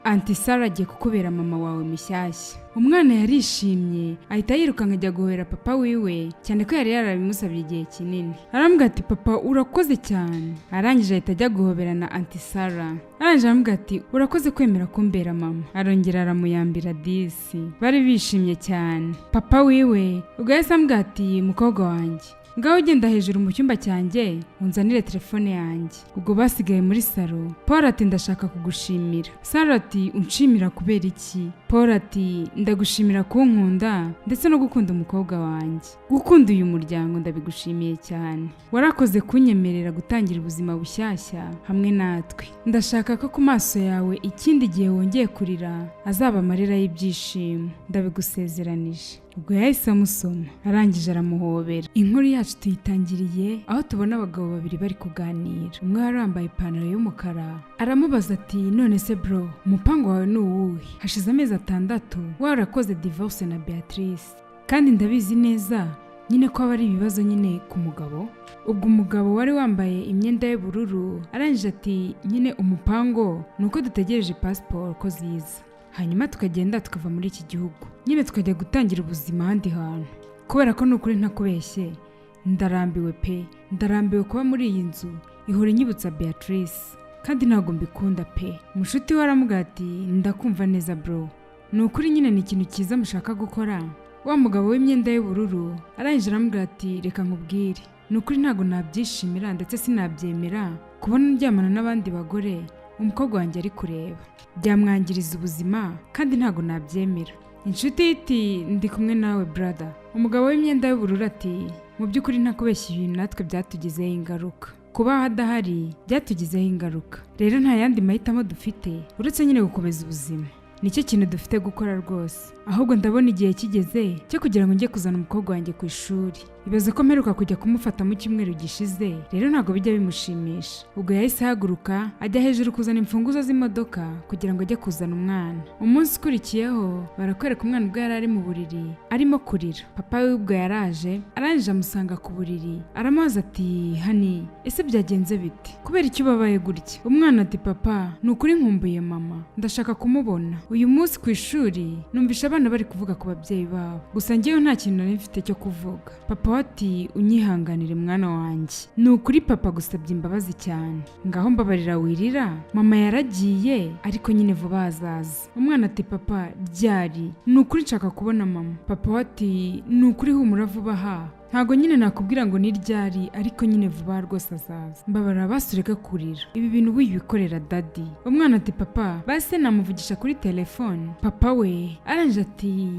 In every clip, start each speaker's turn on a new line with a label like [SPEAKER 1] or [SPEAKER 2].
[SPEAKER 1] Auntie Sarah agiye kukubera mama wawe mishyashya. Umwana yarishimye ahita yirukanka ajya guhera papa wiwe cyane ko yari yarabimusabye igihe kinini. Arambwira ati papa urakoze cyane. Arangije ahita ajya guhoberana Auntie Sarah. Arangije arambwira ati urakoze kwemera kumbera mama. Arongera aramuyambira disi. Bari bishimye cyane. Papa wiwe ubwo yahise ambwira ati mukobwa wanjye ngaho ugenda hejuru mu cyumba cyanjye unzanire telefone yanjye. Ubwo basigaye muri salo. Paul ati ndashaka kugushimira. Sarah ati unshimira kubera iki? Paul ati ndagushimira kunkunda ndetse no gukunda umukobwa wanjye. Gukunda uyu muryango ndabigushimiye cyane. Warakoze kunyemerera gutangira ubuzima bushyashya hamwe natwe. Ndashaka ko ku maso yawe ikindi gihe wongeye kurira azaba amarira y'ibyishimo. Ndabigusezeranije. Ubwo yahise amusoma. Arangije aramuhobera. Inkuru yacu tuyitangiriye aho tubona abagabo babiri bari kuganira. Umwe yari yambaye ipantaro y'umukara. Aramubaza ati none se bro umupango wawe ni uwuhe? Hashize amezi 6 warakoze divorce na Beatrice kandi ndabizi neza nyine ko aba ari ibibazo nyine ku mugabo. Ubwo umugabo wari wambaye imyenda y'ubururu arangije ati nyine umupango nuko dutegereje passport ko ziza hanyuma tukagenda tukava muri iki gihugu nyine tukajya gutangira ubuzima handi hantu. Kubera ko nukuri ntakubeshye ndarambiwe pe, ndarambiwe kuba muri iyi nzu ihora inyibutsa Beatrice kandi ntago mbikunda pe. Mushuti we aramubwira ati ndakumva neza bro, nukuri nyine ni ikintu cyiza mushaka gukora. Wa mugabo w'imyenda y'ubururu arangije aramubwira ati reka nkubwire nukuri ntago nabyishimira ndetse sinabyemera kubona ndyamana n'abandi bagore umukobwa wanjye ari kureba, byamwangiriza ubuzima kandi ntago nabyemera. Inshuti iti ndi kumwe nawe brother. Umugabo w'imyenda y'ubururu ati mu by'ukuri ntakubeshya ibintu natwe byatugizeho ingaruka, kuba hadahari byatugizeho ingaruka, rero nta yandi mahitamo dufite uretse nyine gukomeza ubuzima. Nicyo kintu dufite gukora rwose, ahubwo ndabona igihe kigeze cyo kugira ngo njye kuzana umukobwa wanjye ku ishuri. Ibaze ko mperuka kujya kumufata mu cyumweru gishize, rero ntago bijya bimushimisha. Ubwo yahise haguruka ajya hejuru kuzana imfunguzo z'imodoka kugira ngo ajye kuzana umwana. Umunsi ukurikiyeho barakwereka umwana ubwo yari ari mu buriri arimo kurira. Papa we ubwo yaraje arangije amusanga ku buriri aramubaza ati hani ese byagenze bite, kubera icyo ubabaye gutya? Umwana ati papa nukuri nkumbuye mama, ndashaka kumubona. Uyu munsi ku ishuri numvisha abana bari kuvuga ku babyeyi babo, gusa njyewe nta kintu nari mfite cyo kuvuga. Papa ati unyihanganire mwana wanjye, nukuri papa gusabye imbabazi cyane, ngaho mbabarira wirira, mama yaragiye ariko nyine vuba azaza. Umwana ati papa ryari? Nukuri nshaka kubona mama. Papa ati nukuri humura vuba ha, ntago nyine nakubwira ngo ni ryari ariko nyine vuba rwose azaza, mbabarira basureka kurira, ibi bintu wibikorera daddy. Umwana ati papa base namuvugisha kuri telefone. Papa we aranje ati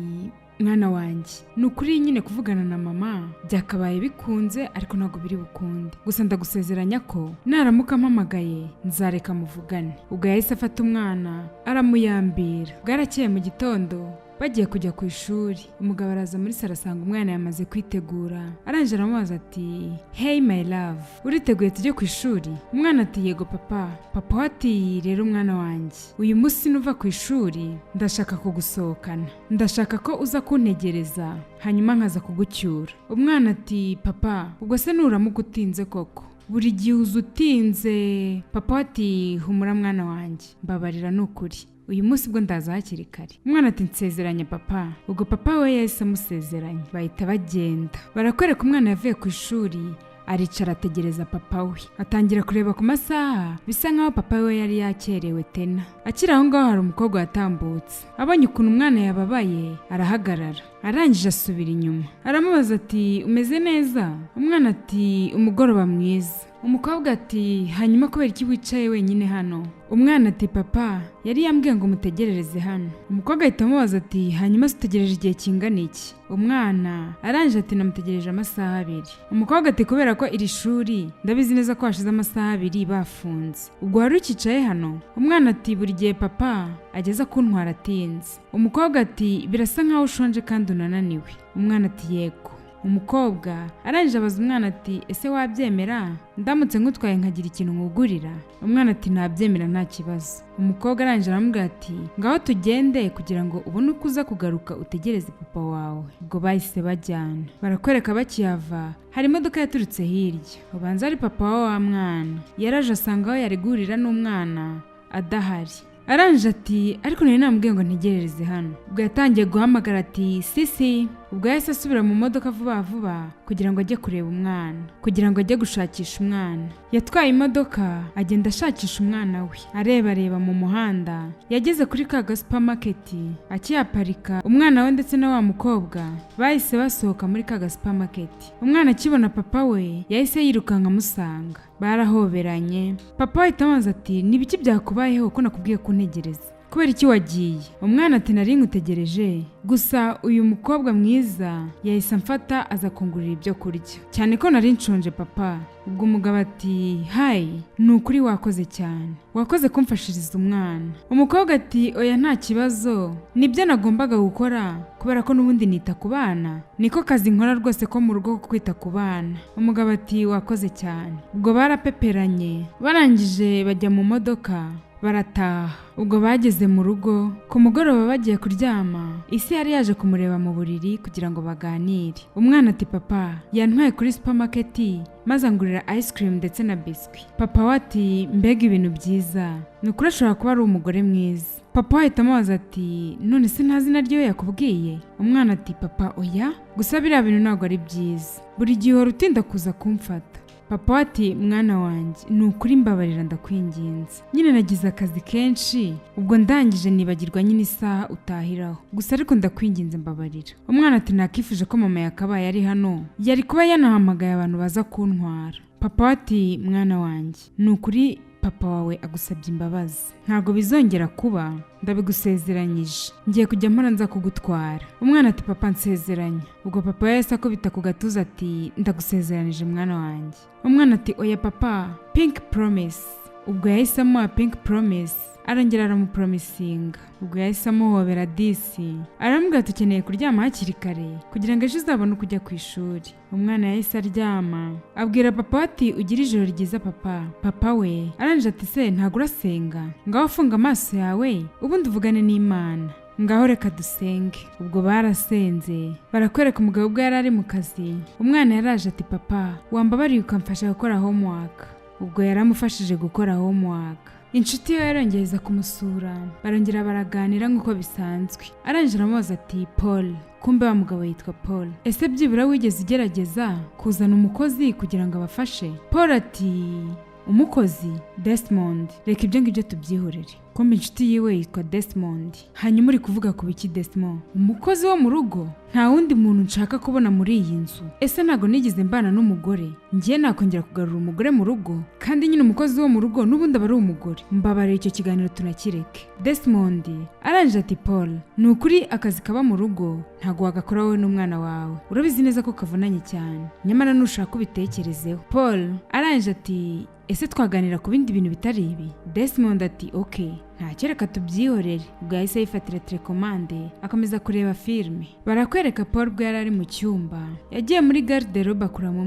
[SPEAKER 1] mwana wanjye nukuri nyine kuvugana na mama byakabaye bikunze ariko ntago biri bukunde, gusa ndagusezeranya ko naramuka mpamagaye nzareka muvugane. Ubwo yahise afata umwana aramuyambira. Bwarakeye mu gitondo bagiye kujya ku ishuri. Umugabo araza muri saro asanga umwana yamaze kwitegura. Arangije aramubaza ati hey my love uriteguye tujye ku ishuri? Umwana ati yego papa. Papa ati rero umwana wanjye uyu munsi nuva ku ishuri ndashaka kugusohokana, ndashaka ko uza kuntegereza hanyuma nkaza kugucyura. Umwana ati papa ubwo se nuramuka utinze koko? Buri gihe uza utinze. Papa ati humura mwana wanjye mbabarira nukuri uyu munsi bwo ndaza hakiri kare. Umwana ati nsezeranya papa. Ubwo papa we yahise amusezeranya bahita bagenda. Barakwereka umwana yavuye ku ishuri aricara ategereza papa we, atangira kureba ku masaha bisa nkaho papa we yari yakerewe tena. Akiri aho ngaho hari umukobwa watambutse, abonye ukuntu umwana yababaye arahagarara. Arangije asubira inyuma aramubaza ati umeze neza? Umwana ati umugoroba mwiza. Umukobwa ati hanyuma kubera iki wicaye wenyine hano? Umwana ati papa yari yambwiye ngo mutegerereze hano. Umukobwa ahita amubaza ati hanyuma utegereje igihe kingana iki? Umwana arangije ati namutegereje amasaha 2. Umukobwa ati kubera ko iri shuri ndabizi neza ko hashize amasaha 2 bafunze, ubwo wari ukicaye hano? Umwana ati buri gihe papa ageza kuntwara atinze. Umukobwa ati birasa nkaho ushonje kandi unananiwe. Umwana ati yego. Umukobwa arangije abaza umwana ati ese wabyemera ndamutse nkutwaye nkagira ikintu nkugurira? Umwana ati nabyemera nta kibazo. Umukobwa arangije aramubwira ati ngaho tugende kugira ngo ubone uko uza kugaruka utegereze papa wawe. Ubwo bahise bajyana. Barakwereka bakiyava hari imodoka yaturutse hirya, ubanza ari papa wa mwana. Yaraje asanga aho yari guhurira n'umwana adahari. aranje ati ariko nari namubwiye ngo ntegerereze hano. Ubwo yatangiye guhamagara ati sisi. Ubwo yahise asubira mu modoka vuba vuba kugira ngo ajye kureba umwana, kugira ngo ajye gushakisha umwana. Yatwaye imodoka agenda ashakisha umwana we, areba mu muhanda. Yageze kuri ka supermarket, akiyaparika umwana we ndetse na wa mukobwa bahise basohoka muri ka supermarket. Umwana akibona papa we yahise yirukanka amusanga, barahoberanye. Papa ahita amubaza ati nibiki byakubayeho ko nakubwiye kuntegereza, kubera iki wagiye? Umwana ati nari ngutegereje, gusa uyu mukobwa mwiza yahise amfata aza kungurira ibyo kurya, cyane ko nari nshonje papa. Ubwo umugabo ati hayi, nukuri wakoze cyane, wakoze kumfashiriza umwana. Umukobwa ati oya nta kibazo, nibyo nagombaga gukora kubera ko nubundi nita ku bana, niko kazi nkora rwose ko mu rugo kwita ku bana. Umugabo ati wakoze cyane. Ubwo barapeperanye, barangije bajya mu modoka barataha. Ubwo bageze mu rugo ku mugoroba bagiye kuryama, isi yari yaje kumureba mu buriri kugira ngo baganire. Umwana ati papa yantwaye kuri supermarket maze angurira ice cream ndetse na biscuit. Papa we ati mbega ibintu byiza, nukuri ashobora kuba ari umugore mwiza. Papa ahita amubaza ati none se nta zina ryo yakubwiye? Umwana ati papa oya, gusa biriya bintu ntabwo ari byiza, buri gihe uhora utinda kuza kumfata. Papa ati mwana wanjye nukuri mbabarira ndakwinginze, nyine nagize akazi kenshi, ubwo ndangije nibagirwa nyine isaha utahiraho, gusa ariko ndakwinginze mbabarira. Umwana ati nakifuje ko mama yakabaye ari hano, yari kuba yanahamagaye abantu baza kuntwara. Papa ati mwana wanjye nukuri papa wawe agusabye imbabazi, ntago bizongera kuba, ndabigusezeranyije, ngiye kujya mpora nza kugutwara. Umwana ati papa nsezeranya. Ubwo papa yahise akubita ku gatuza ati ndagusezeranije mwana wanjye. Umwana ati oya papa, pink promise. Ubwo yahise amuha pink promise, arongera aramupromisinga. Ubwo yahise amuhobera disi, aramubwira ati ukeneye kuryama hakiri kare kugira ngo ejo uzabone kujya ku ishuri. Umwana yahise aryama, abwira papa ati ugira ijoro ryiza papa. Papa we aranje ati se ntago urasenga? Ngaho funga amaso yawe ubundi uvugane n'Imana, ngaho reka dusenge. Ubwo barasenze, barakwereka umugabo ubwo yari ari mu kazi. Umwana yaraje ati papa wambabariye ukamfasha gukora homework. Ubwo yaramufashije gukora homework. Inshuti ye yarongeza kumusura, barongera baraganira nk'uko bisanzwe. Aranje aramubaza ati Paul, kumbe wa mugabo yitwa Paul, ese byibura wigeze ugerageza kuzana umukozi kugira ngo abafashe? Paul ati umukozi Desmond, reka ibyo ngibyo tubyihorere, kumbe inshuti yiwe yitwa Desmond. Hanyuma uri kuvuga ku biki Desmond? Umukozi wo mu rugo? Nta wundi muntu nshaka kubona muri iyi nzu. Ese ntago nigeze mbana n'umugore, ngiye nakongera kugarura umugore mu rugo? Kandi nyine umukozi wo mu rugo n'ubundi aba ari umugore. Mbabarira icyo kiganiro tunakireke. Desmond aranje ati Paul, nukuri akazi kaba mu rugo ntago wagakora wowe n'umwana wawe, urabizi neza ko kavunanye cyane, nyamara nushaka ubitekerezeho. Paul aranje ati ese twaganira ku bindi bintu bitari ibi? Desmond ati okay, ntacyo reka tubyihorere. Ubwo yahise yifatira telekomande akomeza kureba filime. Barakwereka Paul bwo yari ari mu cyumba, yagiye muri garde-robe akuramo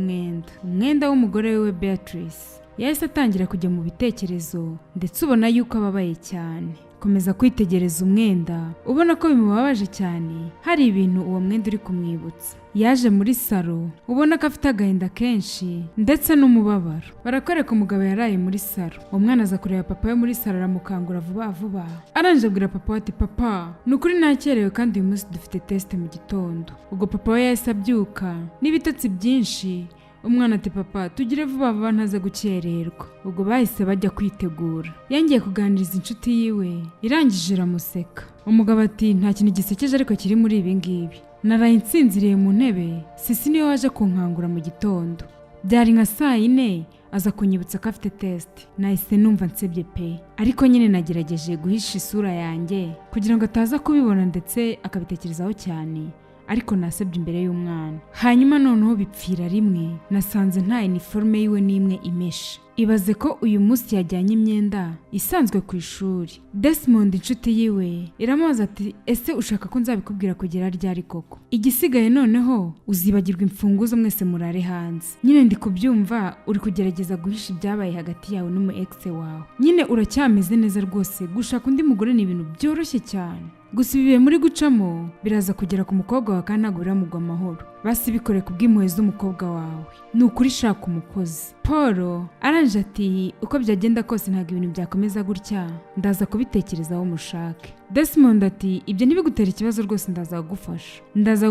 [SPEAKER 1] umwenda w'umugore we Beatrice. Yahise atangira kujya mu bitekerezo ndetse ubona yuko ababaye cyane. Komeza kwitegereza umwenda, ubona ko bimubabaje cyane, hari ibintu uwo mwenda uri kumwibutsa. Yaje muri salo, ubona ko afite agahinda kenshi ndetse n'umubabaro. Barakwereka umugabo yaraye muri salo. Umwana aza kureba papa we muri salo, aramukangura vuba vuba. Aranje abwira papa ati papa nukuri nakerewe kandi uyu munsi dufite test mu gitondo. Ubwo papa we yahise abyuka n'ibitotsi byinshi. Umwana ati papa tugire vuba vuba ntaze gukererwa. Ubwo bahise bajya kwitegura. Yangiye kuganiriza inshuti yiwe, irangije iramuseka. Umugabo ati nta kintu gisekeje ariko kiri muri ibi ngibi, naraye nsinziriye mu ntebe, sisi niwe waje kunkangura mu gitondo. Byari nka saa 4 aza kunyibutsa ko afite test. Nahise numva nsebye pe, ariko nyine nagerageje guhisha isura yanjye kugira ngo ataza kubibona ndetse akabitekerezaho cyane, ariko nasabye imbere y'umwana. Hanyuma noneho bipfira rimwe, nasanze nta uniforme yiwe n'imwe imeshe. Ibaze ko uyu munsi yajyanye imyenda isanzwe ku ishuri. Desmond inshuti yiwe iramubaza ati ese ushaka ko nzabikubwira kugera ryari koko? Igisigaye noneho uzibagirwa imfunguzo mwese murare hanze. Nyine ndi kubyumva uri kugerageza guhisha ibyabaye hagati yawe n'umu ex wawe. Nyine uracyameze neza rwose, gushaka undi mugore ni ibintu byoroshye cyane. gusa ibihe muri gucamo biraza kugera ku mukobwa wa kandi ntabwo biramugwa amahoro basi bikore kubw'impuhwe z'umukobwa wawe ni ukuri shaka umukozi. Paul aranje ati uko byagenda kose ntabwo ibintu byakomeza gutya ndaza kubitekerezaho mushake. Desmond ati ibyo ntibigutera ikibazo rwose ndaza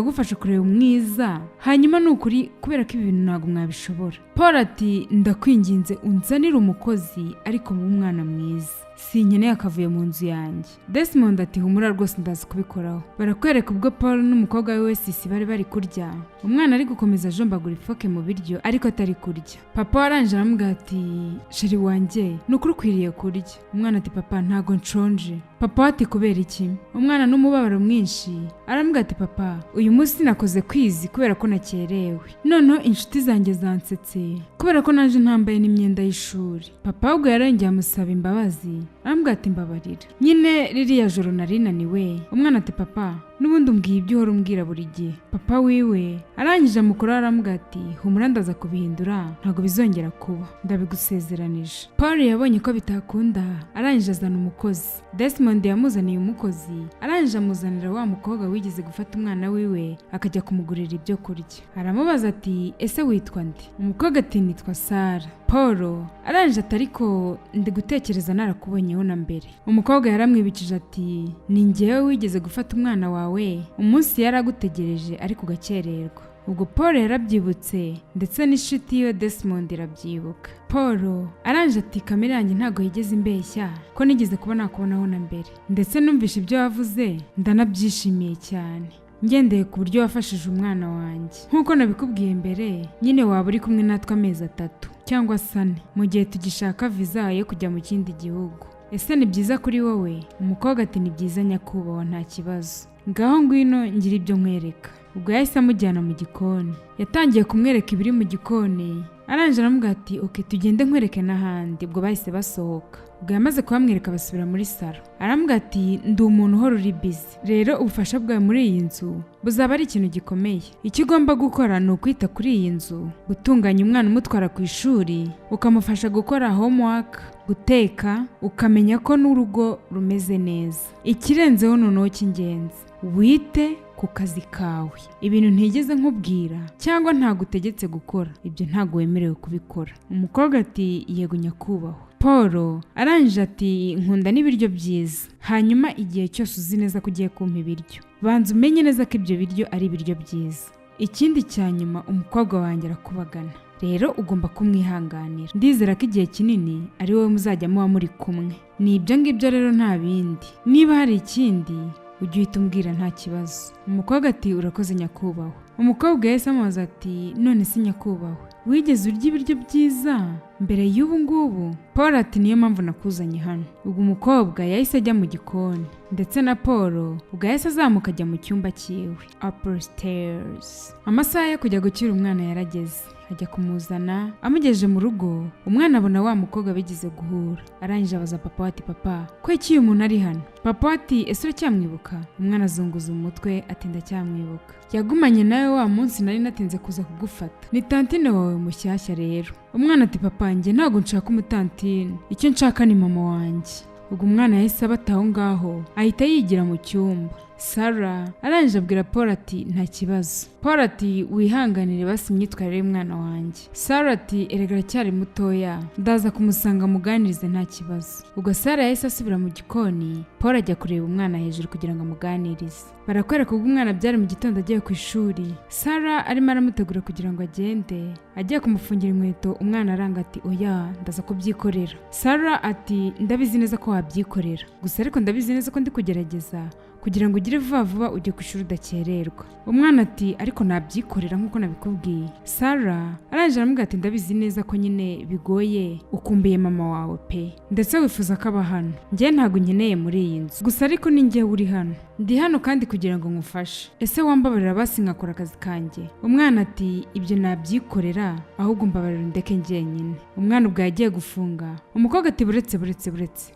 [SPEAKER 1] kugufasha kureba umwiza hanyuma ni ukuri kubera ko ibi bintu ntabwo mwabishobora. Paul ati ndakwinginze unzanire umukozi ariko mu mwana mwiza sinkeneye akavuye mu nzu yanjye. Desmond ati humura rwose ndaza kubikoraho. Barakwereka ubwo Paul n'umukobwa we Sisi bari kurya umwana ari gukomeza ajombagura ifoke mu biryo ariko atari kurya. Papa aranje aramubwira ati sheri wanjye nukuri ukwiriye kurya. Umwana ati papa ntago nshonje. Papa ati kubera iki? Umwana n'umubabaro mwinshi aramubwira ati papa uyu munsi nakoze kwizi kubera ko nakerewe noneho inshuti zanjye zansetse kubera ko naje ntambaye n'imyenda y'ishuri. Papa ubwo yarongeye amusaba imbabazi aramubwira ati mbabarira nyine ririya joro nari naniwe. Umwana ati papa n'ubundi umbwiye ibyo uhora umbwira buri gihe. Papa wiwe arangije amukora aramubwira ati humura ndaza kubihindura ntabwo bizongera kuba ndabigusezeranije. Paul yabonye ko bitakunda arangije azana umukozi. Desmond yamuzaniye umukozi arangije amuzanira wa mukobwa wigeze gufata umwana wiwe akajya kumugurira ibyo kurya. Aramubaza ati ese witwa nde? Umukobwa ati nitwa Sara. Paul arangije ati ariko ndi gutekereza narakubonyeho na mbere. Umukobwa yaramwibikije ati ni njyewe wigeze gufata umwana wawe umunsi yaragutegereje ariko ugakererwa. Ubwo Paul yarabyibutse ndetse n'inshuti ye Desmond irabyibuka. Paul aranje ati kamere yanjye ntago yigeze imbeshya ko nigeze kuba nakubonaho na mbere ndetse numvishe ibyo wavuze ndanabyishimiye cyane ngendeye ku buryo wafashije umwana wanjye nkuko nabikubwiye mbere nyine waba uri kumwe natwe amezi 3 cyangwa 4 mu gihe tugishaka visa yo kujya mu kindi gihugu. Ese ni byiza kuri wowe? Umukobwa ati ni byiza nyakubahwa nta kibazo. Ngaho ngwino ngira ibyo nkwereka. Ubwo yahise amujyana mu gikoni. Yatangiye kumwereka ibiri mu gikoni. Aranje aramubwira ati okay tugende nkwereke n'ahandi. Ubwo bahise basohoka. Ubwo yamaze kubamwereka basubira muri salo. Aramubwira ati ndi umuntu uhora uri busy. Rero ubufasha bwawe muri iyi nzu buzaba ari ikintu gikomeye. Icyo ugomba gukora ni ukwita kuri iyi nzu, gutunganya umwana umutwara ku ishuri, ukamufasha gukora homework, guteka, ukamenya ko n'urugo rumeze neza. Ikirenzeho noneho cy'ingenzi wite ku kazi kawe. Ibintu ntigeze nkubwira cyangwa ntagutegetse gukora ibyo ntago wemerewe kubikora. Umukobwa ati yego nyakubahwa. Paul aranje ati nkunda n'ibiryo byiza. Hanyuma igihe cyose uzi neza ko ugiye kumpa ibiryo banza umenye neza ko ibyo biryo ari ibiryo byiza. Ikindi cyanyuma umukobwa wanjye arakubagana. Rero ugomba kumwihanganira. Ndizera ko igihe kinini ari wowe muzajya muba muri kumwe. Ni ibyo ngibyo rero nta bindi. Niba hari ikindi ujye uhita umbwira nta kibazo. Umukobwa ati urakoze nyakubahwa. Umukobwa yahise amubaza ati none si nyakubahwa wigeze urya ibiryo byiza mbere y'ubu ngubu? Paul ati niyo mpamvu nakuzanye hano. Ubwo umukobwa yahise ajya mu gikoni ndetse na Paul ubwo yahise azamuka ajya mu cyumba cyiwe upper stairs. Amasaha yo kujya gukira umwana yarageze. Ajya kumuzana amugejeje mu rugo. Umwana abona wa mukobwa bigize guhura. Arangije abaza papa ati papa ko iki uyu muntu ari hano? Papa ati ese uracyamwibuka? Umwana azunguza umutwe ati ndacyamwibuka. Yagumanye nawe wa munsi nari natinze kuza kugufata. Ni tantine wawe mushyashya rero. Umwana ati papa njye ntago nshaka umutantine, icyo nshaka ni mama wanjye. Ubwo umwana yahise abataho ngaho ahita yigira mu cyumba. Sarah arangije abwira Paul ati nta kibazo. Paul ati wihanganire basi imyitwarire y'umwana wanjye. Sarah ati erega aracyari mutoya ndaza kumusanga muganirize nta kibazo. Ubwo Sarah yahise asubira mu gikoni. Paul ajya kureba umwana hejuru kugira ngo amuganirize. Barakwereka ubwo umwana byari mu gitondo agiye ku ishuri. Sarah arimo aramutegura kugira ngo agende. Agiye kumufungira inkweto umwana aranga ati oya ndaza kubyikorera. Sarah ati ndabizi neza ko wabyikorera gusa ariko ndabizi neza ko ndi kugerageza kugira ngo ugire vuba ujye ku ishuri udakererwa. Umwana ati ariko nabyikorera nkuko nabikubwiye. Sarah arangije aramubwira ati ndabizi neza ko nyine bigoye ukumbuye mama wawe pe ndetse wifuza ko aba hano. Njye ntago nkeneye muri iyi nzu gusa ariko ni njye uri hano. Ndi hano kandi kugira ngo ngufashe. Ese wambabarira basi nkakora akazi kanjye? Umwana ati ibyo nabyikorera ahubwo mbabarira ndeke njyenyine. Umwana ubwo yagiye gufunga. Umukobwa ati buretse.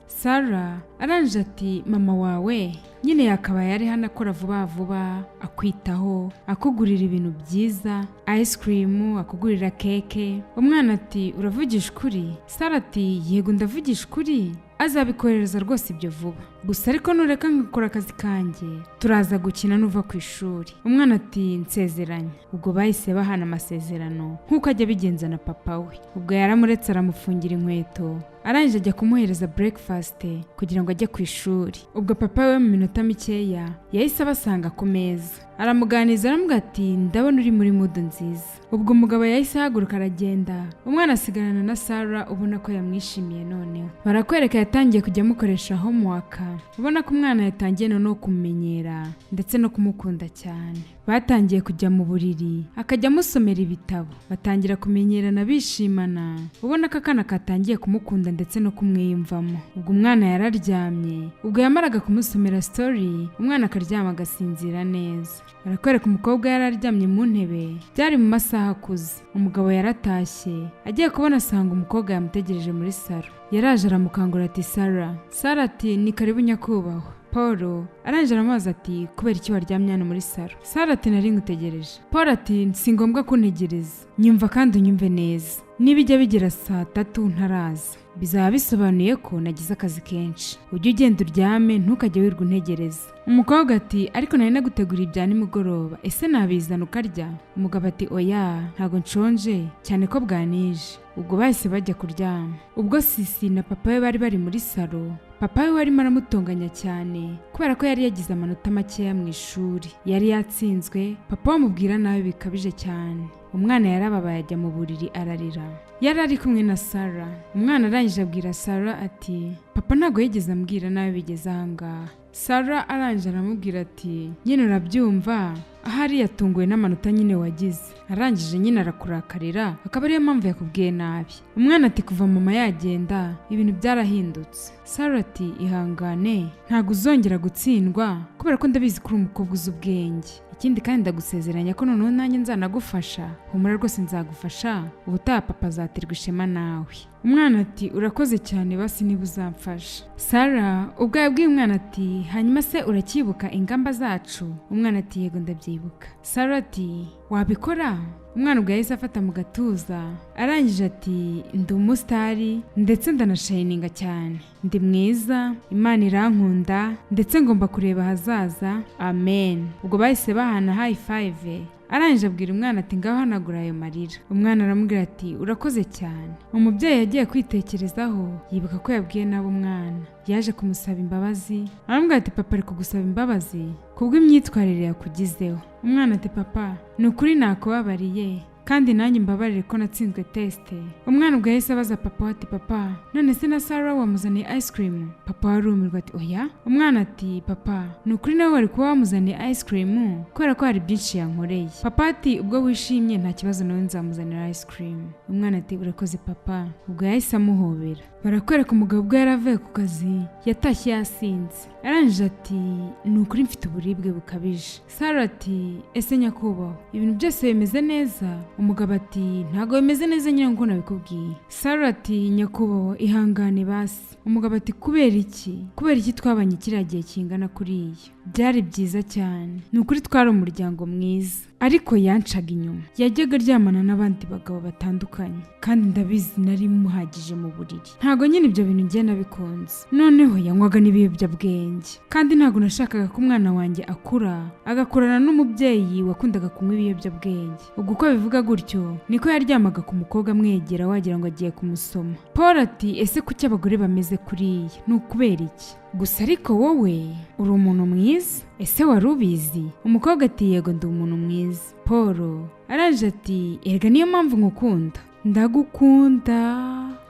[SPEAKER 1] Sarah arangije ati mama wawe nyine yakabaye ari hano akora vuba akwitaho akugurira ibintu byiza, ice cream, akugurira keke. Umwana ati uravugisha ukuri? Sarah ati yego ndavugisha ukuri azabikorereza rwose ibyo vuba, gusa ariko nureka ngakora akazi kanjye turaza gukina nuva ku ishuri. Umwana ati nsezeranya. Ubwo bahise bahana amasezerano nk'uko ajya bigenza na papa we. Ubwo yaramuretse aramufungira inkweto, arangije ajya kumuhereza breakfast kugira ngo ajye ku ishuri. Ubwo papa we mu minota mikeya yahise abasanga ku meza, aramuganiza aramubwira ati ndabona uri muri mood nziza. Ubwo umugabo yahise ahaguruka aragenda, umwana asigarana na Sarah ubona ko yamwishimiye. Noneho barakwereka yatangiye kujya amukoresha homework, ubona ko umwana yatangiye no kumenyera ndetse no kumukunda cyane. Batangiye kujya mu buriri akajya amusomera ibitabo, batangira kumenyerana bishimana, ubona ko akana katangiye kumukunda ndetse no kumwiyumvamo. Ubwo umwana yararyamye, ubwo yamaraga kumusomera story umwana akaryama agasinzira neza. Barakwereka umukobwa yararyamye mu ntebe, byari mu masaha akuze. Umugabo yaratashye, agiye kubona asanga umukobwa yamutegereje muri salo. Yaraje aramukangura ati Sarah. Sarah ati ni karibu nyakubahwa. Paul arangije aramubaza ati kubera iki waryamye hano muri salo? Sarah ati nari ngutegereje. Paul ati si ngombwa kuntegereza, nyumva kandi unyumve neza, nibijya bigera saa 3 ntaraza bizaba bisobanuye ko nagize akazi kenshi, ujye ugenda uryame ntukajye wirwa untegereza. Umukobwa ati ariko nari nagutegura ibya nimugoroba, ese nabizana ukarya? Umugabo ati oya ntago nshonje cyane ko bwanije. Ubwo bahise bajya kuryama. Ubwo Sisi na papa we bari muri salo, papa we warimo aramutonganya cyane kubera ko yari yagize amanota makeya mu ishuri, yari yatsinzwe. Papa amubwira nabi bikabije cyane. Umwana yarababaye ajya mu buriri ararira. Yari ari kumwe na Sarah. Umwana arangije abwira Sarah ati papa ntago yigeze ambwira nabi bigeze ahangaha. Sarah arangije aramubwira ati nyine urabyumva, ahari yatunguwe n'amanota nyine wagize, arangije nyine arakurakarira akaba ariyo mpamvu yakubwiye nabi. Umwana ati kuva mama yagenda ibintu byarahindutse. Sarah ati ihangane ntago uzongera gutsindwa kubera ko ndabizi kuri umukobwa uzi ubwenge, ikindi kandi ndagusezeranya ko noneho nanjye nzanagufasha, humura rwose nzagufasha, ubutaha papa azaterwa ishema nawe. Umwana ati urakoze cyane basi niba uzamfasha. Sarah ubwo yabwiye umwana ati hanyuma se urakibuka ingamba zacu? Umwana ati yego ndabyibuka. Sarah ati wabikora? Umwana ubwo yahise afata mu gatuza, arangije ati ndi umusitari ndetse ndanashayininga cyane, ndi mwiza, Imana irankunda ndetse ngomba kureba hazaza, amen. Ubwo bahise bahana high five. Arangije abwira umwana ati ngaho hanagura ayo marira. Umwana aramubwira ati urakoze cyane. Umubyeyi yagiye kwitekerezaho yibuka ko yabwiye nabo umwana, yaje kumusaba imbabazi. Aramubwira ati papa ari kugusaba imbabazi kubw'imyitwarire yakugizeho. Umwana ati papa ni ukuri nakubabariye kandi nanjye mbabarire ko natsinzwe teste. Umwana ubwo yahise abaza papa ati papa none se na Sarah wamuzaniye ice cream? Papa warumirwa ati oya. Umwana ati papa ni ukuri nawe wari kuba wamuzaniye ice cream kubera ko hari byinshi yankoreye? Papa ati ubwo wishimye nta kibazo nawe nzamuzanira ice cream. Umwana ati urakoze papa. Ubwo yahise amuhobera. Barakwereka umugabo ubwo yaravuye ku kazi yatashye yasinze. Arangije ati ni ukuri mfite uburibwe bukabije. Sarah ati ese nyakubahwa ibintu byose bimeze neza? Umugabo ati ntago bimeze neza nyine ngo nabikubwiye. Sarah ati nyakubahwa ihangane basi. Umugabo ati kubera iki? Kubera iki twabanye kiriya gihe kingana kuriya? Byari byiza cyane, ni ukuri twari umuryango mwiza, ariko yancaga inyuma, yajyaga aryamana n'abandi bagabo batandukanye kandi ndabizi nari muhagije mu buriri. Ntago nyine ibyo bintu ngiye nabikunze. Noneho yanywaga n'ibiyobyabwenge kandi ntago nashakaga ko umwana wanjye akura agakurana n'umubyeyi wakundaga kunywa ibiyobyabwenge. Ubwo uko bivuga gutyo niko yaryamaga ku mukobwa amwegera wagira ngo agiye kumusoma. Paul ati ese kuki abagore bameze kuriya? Ni ukubera iki? Gusa ariko wowe uri umuntu mwiza, ese wari ubizi? Umukobwa ati yego ndi umuntu mwiza. Paul arangije ati erega niyo mpamvu nkukunda.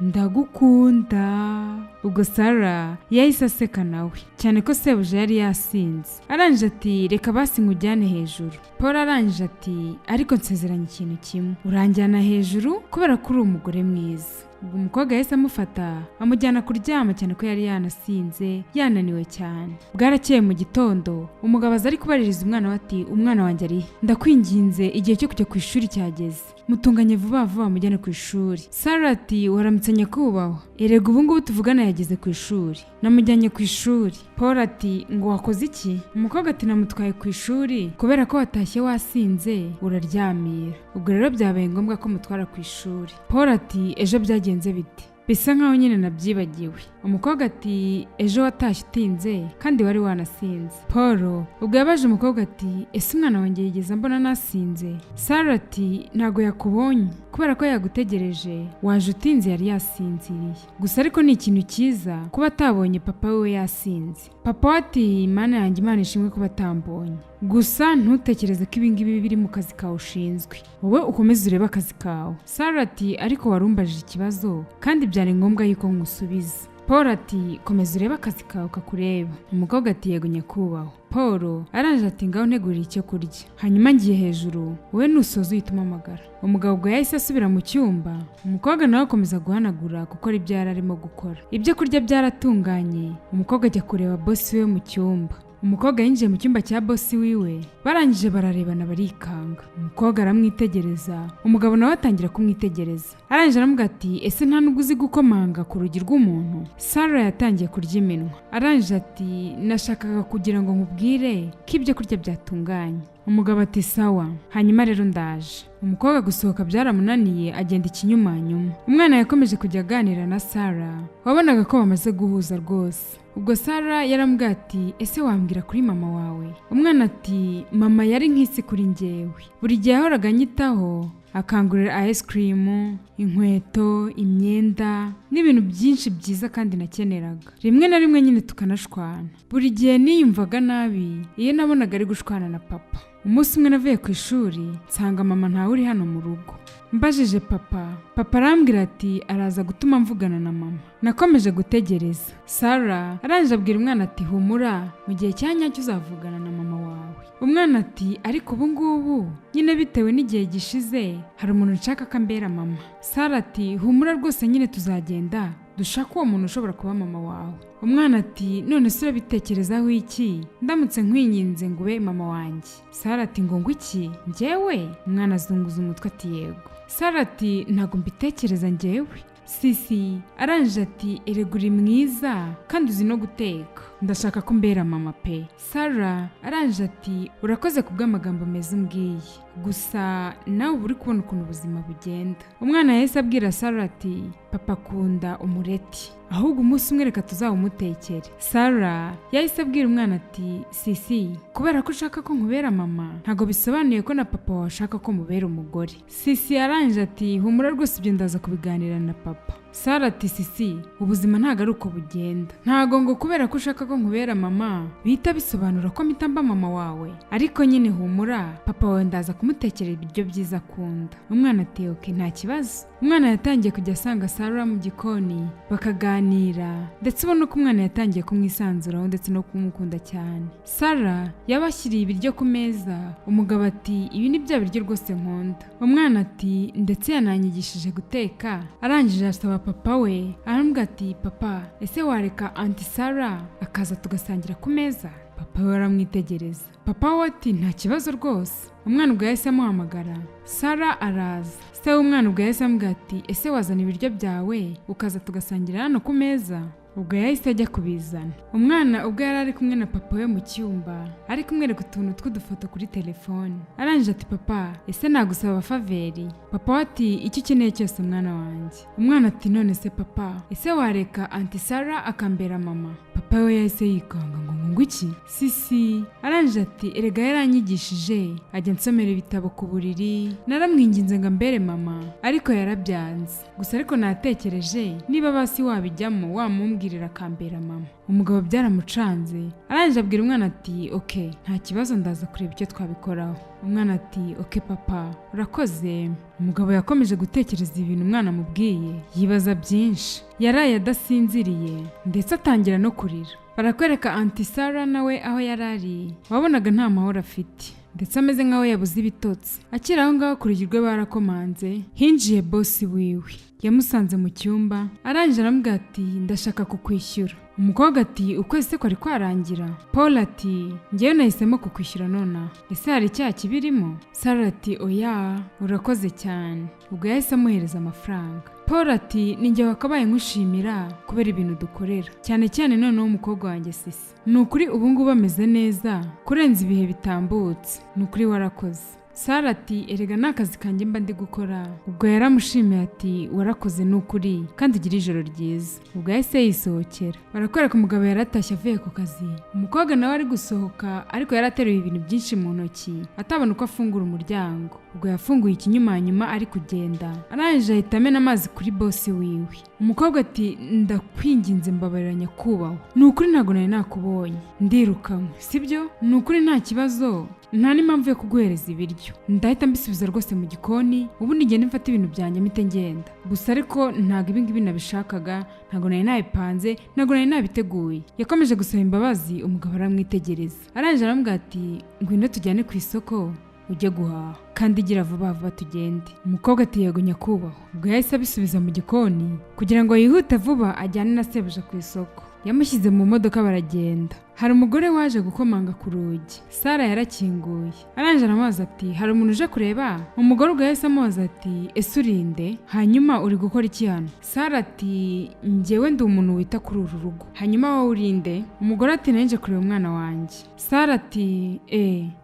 [SPEAKER 1] Ndagukunda. Ubwo Sarah yahise aseka nawe cyane ko sebuja yari yasinze. Arangije ati reka basi nkujyane hejuru. Paul arangije ati ariko nsezeranya ikintu kimwe, uranjyana hejuru kubera ko uri umugore mwiza. Ubwo umukobwa yahise amufata amujyana kuryama cyane ko yari yanasinze yananiwe cyane. Bwarakeye mu gitondo umugabo aza ari kubaririza umwana we ati umwana wanjye ari ndakwinginze igihe cyo kujya ku ishuri cyageze, mutunganye vuba vuba mujyane ku ishuri. Sarah ati waramutse nyakubahwa, erega ubu ngubu tuvugana yageze ku ishuri, namujyanye ku ishuri. Paul ati ngo wakoze iki? Umukobwa ati namutwaye ku ishuri kubera ko watashye wasinze uraryamira, ubwo rero byabaye ngombwa ko mutwara ku ishuri. Paul ati ejo byagenze bite? bisa nkaho nyine nabyibagiwe. Umukobwa ati ejo watashye utinze kandi wari wanasinze. Paul ubwo yabaje umukobwa ati ese umwana wanjye yigeze mbona nasinze? Sarah ati ntago yakubonye kubera ko yagutegereje waje utinze yari yasinziriye. Gusa ariko ni ikintu cyiza kuba atabonye papa we yasinze. Papa ati Imana yanjye Imana ishimwe kuba atambonye. Gusa ntutekereze ko ibingibi biri mu kazi kawe ushinzwe. Wowe ukomeze urebe akazi kawe. Sarah ati ariko warumbajije ikibazo kandi byari ngombwa yuko ngusubiza. Paul ati komeza urebe akazi kawe kakureba. Umukobwa ati yego nyakubahwa. Paul aranje ati ngaho ntegurira icyo kurya, hanyuma ngiye hejuru wowe nusoza uhita umpamagara. Umugabo ubwo yahise asubira mu cyumba, umukobwa nawe akomeza guhanagura kuko ibyo yari arimo gukora. Ibyo kurya byaratunganye, umukobwa ajya kureba boss we mu cyumba. Umukobwa yinjiye mu cyumba cya boss wiwe, barangije bararebana barikanga. Umukobwa aramwitegereza, umugabo nawe atangira kumwitegereza. Arangije aramubwira ati ese nta nubwo uzi gukomanga ku rugi rw'umuntu? Sarah yatangiye kurya iminwa. Arangije ati nashakaga kugira ngo nkubwire ko ibyo kurya byatunganye. Umugabo ati sawa, hanyuma rero ndaje. Umukobwa gusohoka byaramunaniye agenda ikinyumanyuma. Umwana yakomeje kujya aganira na Sarah, wabonaga ko bamaze guhuza rwose. Ubwo Sarah yaramubwiye ati ese wambwira kuri mama wawe? Umwana ati mama yari nk'isi kuri njyewe, buri gihe yahoraga anyitaho, akangurira ice cream, inkweto, imyenda n'ibintu byinshi byiza kandi nakeneraga. Rimwe na rimwe nyine tukanashwana. Buri gihe niyumvaga nabi iyo nabonaga ari gushwana na papa. Umunsi umwe navuye ku ishuri nsanga mama ntawe uri hano mu rugo. Mbajije papa arambwira ati araza gutuma mvugana na mama. Nakomeje gutegereza. Sarah aranje abwira umwana ati humura, mu gihe cyanyacyo uzavugana na mama wawe. Umwana ati ariko ubu ngubu nyine bitewe n'igihe gishize hari umuntu nshaka ko ambera mama. Sarah ati humura rwose nyine tuzagenda dushaka uwo muntu ushobora kuba mama wawe. Umwana ati none se urabitekerezaho iki ndamutse nkwinginze ngo ube mama wanjye? Sarah ati ngo iki njyewe? Umwana azunguza umutwe ati yego. Sarah ati ntago mbitekereza njyewe. Sisi aranje ati erega uri mwiza kandi uzi no guteka, ndashaka ko mbera mama pe. Sarah aranje ati urakoze kubw'amagambo meza umbwiye, gusa nawe uri kubona ukuntu ubuzima bugenda. Umwana yahise abwira Sarah ati papa akunda umureti, ahubwo umunsi umwe reka tuzawumutekere. Sarah yahise abwira umwana ati sisi kubera ko ushaka ko nkubera mama ntago bisobanuye ko na papa washaka ko mubera umugore. Sisi aranje ati humura rwose ibyo ndaza kubiganira na papa. Sarah ati sisi ubuzima ntago ari uko bugenda, ntago ngo kubera ko ushaka ko nkubera mama bihita bisobanura ko mpita mba mama wawe, ariko nyine humura papa wawe ndaza kumutekera ibiryo byiza akunda. Umwana ati okay nta kibazo. Umwana yatangiye kujya asanga Sarah mu gikoni bakaganira, ndetse ubona ko umwana yatangiye kumwisanzuraho ndetse no kumukunda cyane. Sarah yabashyiriye ibiryo ku meza, umugabo ati ibi ni bya biryo rwose nkunda. Umwana ati ndetse yananyigishije guteka. Arangije asaba papa we, arambwira ati papa ese wareka Auntie Sarah akaza tugasangira ku meza? Papa we aramwitegereza. Papa we ati nta kibazo rwose. Umwana ubwo yahise amuhamagara. Sarah araza. Se w'umwana ubwo yahise amubwira ati ese wazana ibiryo byawe ukaza tugasangira hano ku meza? Ubwo yahise ajya kubizana. Umwana ubwo yari ari kumwe na papa we mu cyumba ari kumwereka utuntu tw'udufoto kuri telefone. Arangije ati papa ese nagusaba faveri? Papa we ati icyo ukeneye cyose mwana wanjye. Umwana ati none se papa ese wareka Auntie Sarah akambera mama? Papa we yahise yikanga ngo iki? Sisi arangije ati erega yaranyigishije ajya nsomera ibitabo ku buriri, naramwinginze ngo ambere mama ariko yarabyanze. Gusa ariko natekereje niba basi wabijyamo wamumbwirira akambera mama. Umugabo byaramucanze. Arangije abwira umwana ati okay nta kibazo ndaza kureba icyo twabikoraho. Umwana ati okay papa urakoze. Umugabo yakomeje gutekereza ibintu umwana amubwiye, yibaza byinshi, yaraye adasinziriye ndetse atangira no kurira. Barakwereka Auntie Sarah nawe aho yarari, wabonaga nta mahoro afite ndetse ameze nkaho yabuze ibitotsi. Akiri aho ngaho ku rugi rwe barakomanze, hinjiye boss wiwe. Yamusanze mu cyumba, arangije aramubwira ati ndashaka kukwishyura. Umukobwa ati ukwezi se kwari kwarangira? Paul ati njyewe nahisemo kukwishyura nona, ese hari icyaha kibirimo? Sarah ati oya urakoze cyane. Ubwo yahise amuhereza amafaranga. Paul ati ninjye wakabaye nkushimira kubera ibintu dukorera, cyane cyane noneho umukobwa wanjye Sisi. Nukuri ubu ngubu ameze neza kurenza ibihe bitambutse, nukuri warakoze. Sara ati erega nakazi kanjye mba ndi gukora. Ubwo yaramushimiye ati warakoze n'ukuri kandi ugira ijoro ryiza. Ubwo yahise yisohokera. Barakwereka umugabo yaratashye avuye ku kazi. Umukobwa nawe ari gusohoka ariko yarateruye ibintu byinshi mu ntoki atabona uko afungura umuryango. Ubwo yafunguye ikinyuma ari kugenda. Arangije ahita amena amazi kuri boss wiwe. Umukobwa ati ndakwinginze mbabarira nyakubahwa. Nukuri ntago nari nakubonye. Ndirukanwe, sibyo? Nukuri nta kibazo. Nta n'impamvu yo kuguhereza ibiryo. Ndahita mbisubiza rwose mu gikoni, ubundi ngende mfata ibintu byanjye mpite ngenda. Gusa ariko ntago ibingibi nabishakaga, ntago nari nabipanze, ntago nari nabiteguye. Yakomeje gusaba imbabazi, umugabo aramwitegereza. Arangije aramubwira ati ngwino tujyane ku isoko ujye guhaha kandi gira vuba vuba tugende. Umukobwa ati yego nyakubahwa. Ubwo yahise abisubiza mu gikoni kugira ngo yihute vuba ajyane na sebuja ku isoko. Yamushyize mu modoka baragenda. Hari umugore waje gukomanga ku rugi. Sara yarakinguye. Arangije aramubaza ati hari umuntu uje kureba? Umugore ubwo yahise amubaza ati ese urinde? Hanyuma uri gukora iki hano? Sara ati njyewe ndi umuntu wita kuri uru rugo. Hanyuma wowe urinde? Umugore ati nanje kureba umwana wanjye. Sara ati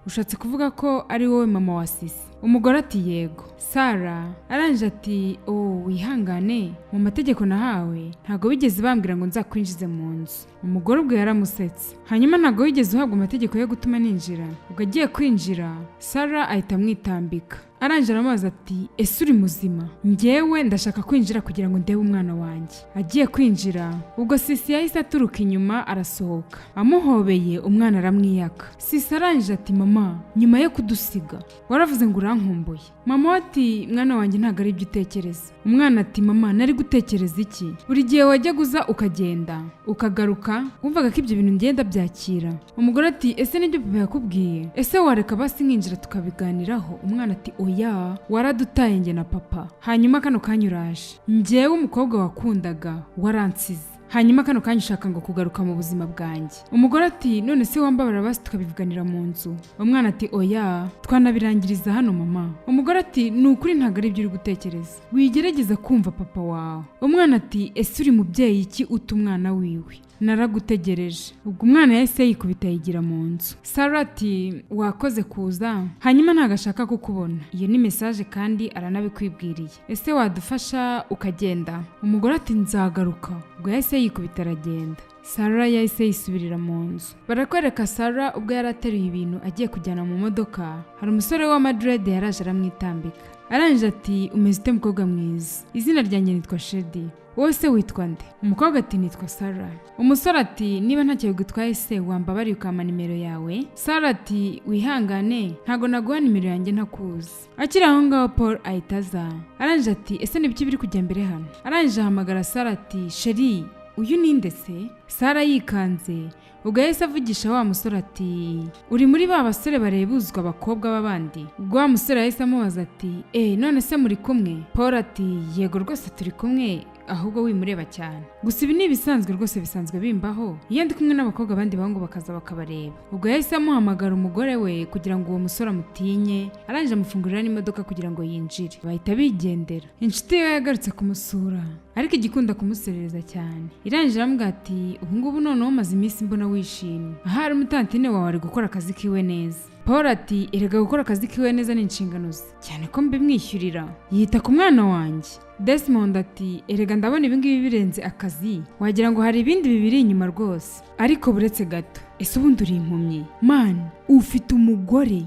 [SPEAKER 1] ushatse kuvuga ko ari wowe mama wa Sisi? Umugore ati yego. Sara arangije ati wihangane, mu mategeko nahawe ntago bigeze bambwira ngo nzakwinjize mu nzu. Umugore ubwo yaramusetse. Hanyuma ntago wigeze uhabwa amategeko yo gutuma ninjira. Ubwo agiye kwinjira, Sara ahita amwitambika. Arangije aramubaza ati ese uri muzima? Njyewe ndashaka kwinjira kugira ngo ndebe umwana wanjye. Agiye kwinjira, ubwo Sisi yahise aturuka inyuma arasohoka. Amuhobeye umwana aramwiyaka. Sisi arangije ati mama, nyuma yo kudusiga waravuze ngo urankumbuye. Mama ati mwana wanjye ntago ari ibyo utekereza. Umwana ati mama nari gutekereza iki? Buri gihe wajya guza ukagenda ukagaruka wumvaga ko ibyo bintu ngenda byakira. Umugore ati ese nibyo papa yakubwiye? Ese wareka basi nkinjira tukabiganiraho? Umwana ati oya waradutaye njye na papa, hanyuma kano kanya uraje. Njyewe umukobwa wakundaga waransize, hanyuma kano kanya ushaka ngo kugaruka mu buzima bwanjye. Umugore ati none se wambabara basi tukabivuganira mu nzu? Umwana ati oya twanabirangiriza hano mama. Umugore ati nukuri ntago ari ibyo uri gutekereza, wigerageza kumva papa wawe. Umwana ati ese uri mubyeyi iki uta umwana wiwe? Naragutegereje. Ubwo umwana yahise yikubita yigira mu nzu. Sara ati wakoze kuza, hanyuma ntago ashaka kukubona. Iyo ni message kandi aranabikwibwiriye. Ese wadufasha ukagenda? Umugore ati nzagaruka. Ubwo yahise yikubita aragenda. Sara yahise yisubirira mu nzu. Barakwereka Sara ubwo yarateruye ibintu agiye kujyana mu modoka. Hari umusore wa Madrid yaraje aramwitambika. Arangije ati umeze ute mukobwa mwiza? Izina ryanjye nitwa Shedi. Wowe se witwa nde? Umukobwa ati nitwa Sara. Umusore ati niba ntacyo bigutwaye se wambabariye ukampa nimero yawe? Sara ati wihangane ntago naguha nimero yanjye ntakuzi. Akiri aho ngaho Paul ahita aza. Arangije ati ese nibiki biri kujya mbere hano? Arangije ahamagara Sara ati sheri uyu ninde se? Sara yikanze. Ubwo yahise avugisha wa musore ati uri muri ba basore barebuzwa abakobwa b'abandi? Ubwo wa musore yahise amubaza ati none se muri kumwe? Paul ati yego rwose turi kumwe, ahubwo wimureba cyane. Gusa ibi ni ibisanzwe rwose, bisanzwe bimbaho iyo ndi kumwe n'abakobwa abandi bango bakaza bakabareba. Ubwo yahise amuhamagara umugore we kugira ngo uwo musore amutinye. Arangije amufungurira n'imodoka kugira ngo yinjire. Bahita bigendera. Inshuti ye yagarutse kumusura ariko igikunda kumuserereza cyane. Irangije aramubwira ati ubu ngubu noneho maze iminsi mbona wishimye, ahari umutantine wawe ari gukora akazi kiwe neza. Paul ati erega gukora akazi kiwe neza ni inshingano ze, cyane ko mbimwishyurira, yita ku mwana wanjye. Desmond ati erega ndabona ibingibi birenze akazi, wagira ngo hari ibindi bibiri inyuma rwose. Ariko buretse gato, ese ubundi uri impumyi? Man ufite umugore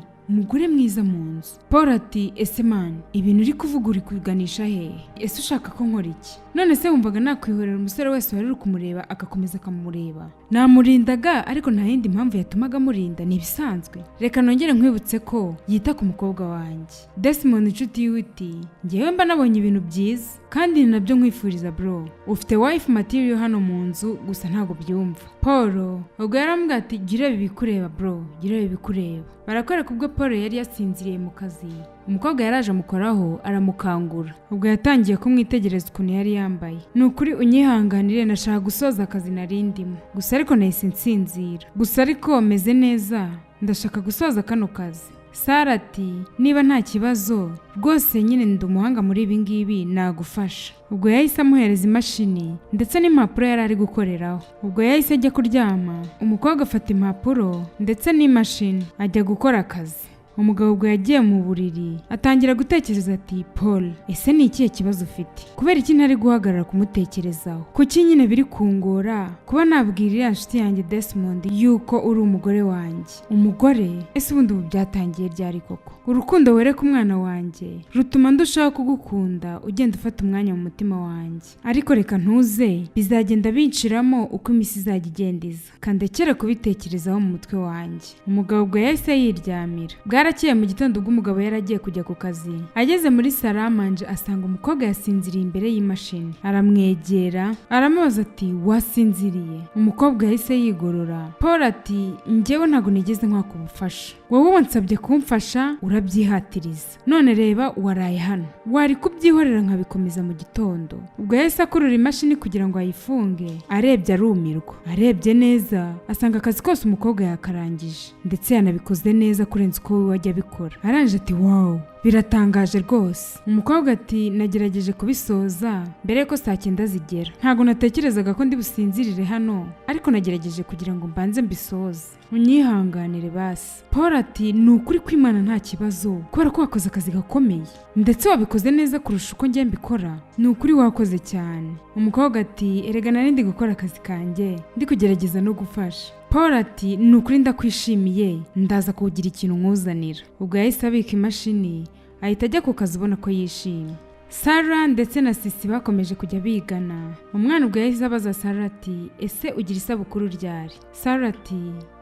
[SPEAKER 1] mwiza mu nzu. Paul ati ese man ibintu uri kuvuga uri kuganisha hehe? Ese ushaka ko nkora iki? None se wumvaga nakwihorera umusore wese wari uri kumureba agakomeza akamureba? Namurindaga ariko nta yindi mpamvu yatumaga amurinda, ni ibisanzwe. Reka nongere nkwibutse ko yita ku mukobwa wanjye. Desmond inshuti yiwe iti njyewe mba nabonye ibintu byiza kandi ni nabyo nkwifuriza bro, ufite wife material hano mu nzu gusa ntago byumva. Paul ubwo yaramubwira ati gira ibikureba bro, gira ibikureba. Barakwereka ubwo Paul yari yasinziriye mu kazi. Umukobwa yaraje amukoraho aramukangura. Ubwo yatangiye kumwitegereza ukuntu yari yambaye. Nukuri unyihanganire nashaka gusoza akazi narindimo, gusa ariko nahise nsinzira. Gusa ariko meze neza, ndashaka gusoza kano kazi. Sara ati niba nta kibazo rwose nyine ndi umuhanga muri ibi ngibi nagufasha. Ubwo yahise amuhereza imashini ndetse n'impapuro yari ari gukoreraho. Ubwo yahise ajya kuryama. Umukobwa afata impapuro ndetse n'imashini ajya gukora akazi. umugabo ubwo yagiye mu buriri atangira gutekereza ati Paul, ese ni ikihe kibazo ufite? Kubera iki ntari guhagarara kumutekerezaho? Kuki nyine biri kungora kuba nabwira iriya nshuti yanjye Desmond yuko uri umugore wanjye? Umugore? Ese ubundi ubu byatangiye ryari koko? Urukundo wereka umwana wanjye rutuma ndushaho kugukunda, ugenda ufata umwanya mu mutima wanjye. Ariko reka ntuze, bizagenda binshiramo uko imisi izajya igendiza, kandekera kubitekerezaho mu mutwe wanjye. Umugabo ubwo yahise yiryamira. Bwarakeye mu gitondo ubwo umugabo yaragiye kujya ku kazi, ageze muri saramanje asanga umukobwa yasinziriye imbere y'imashini. Aramwegera aramubaza ati wasinziriye? Umukobwa yahise yigorora. Paul ati njyewe ntago nigeze nkwaka ubufasha, wowe wansabye kumfasha urabyihatiriza, none reba waraye hano, wari kubyihorera nkabikomeza mu gitondo. Ubwo yahise akurura imashini kugira ngo ayifunge. Arebye arumirwa, arebye neza asanga akazi kose umukobwa yakarangije ndetse yanabikoze neza kurenza uko we wajya abikora. Aranje ati wow, biratangaje rwose. Umukobwa ati nagerageje kubisoza mbere ko saa 9 zigera, ntago natekerezaga ko ndi businzirire hano, ariko nagerageje kugira ngo mbanze mbisoze, unyihanganire basi. Paul ati ni ukuri kw'Imana nta kibazo, kubera ko wakoze akazi gakomeye ndetse wabikoze neza kurusha uko njye mbikora, ni ukuri wakoze cyane. Umukobwa ati erega nari ndi gukora akazi kanjye, ndi kugerageza no gufasha. Paul ati ni ukuri ndakwishimiye, ndaza kugira ikintu nkuzanira. Ubwo yahise abika imashini ahita ajya ku kazi ubona ko yishimye. Sarah ndetse na Sisi bakomeje kujya bigana. Umwana ubwo yahise abaza Sarah ati ese ugira isabukuru ryari? Sarah ati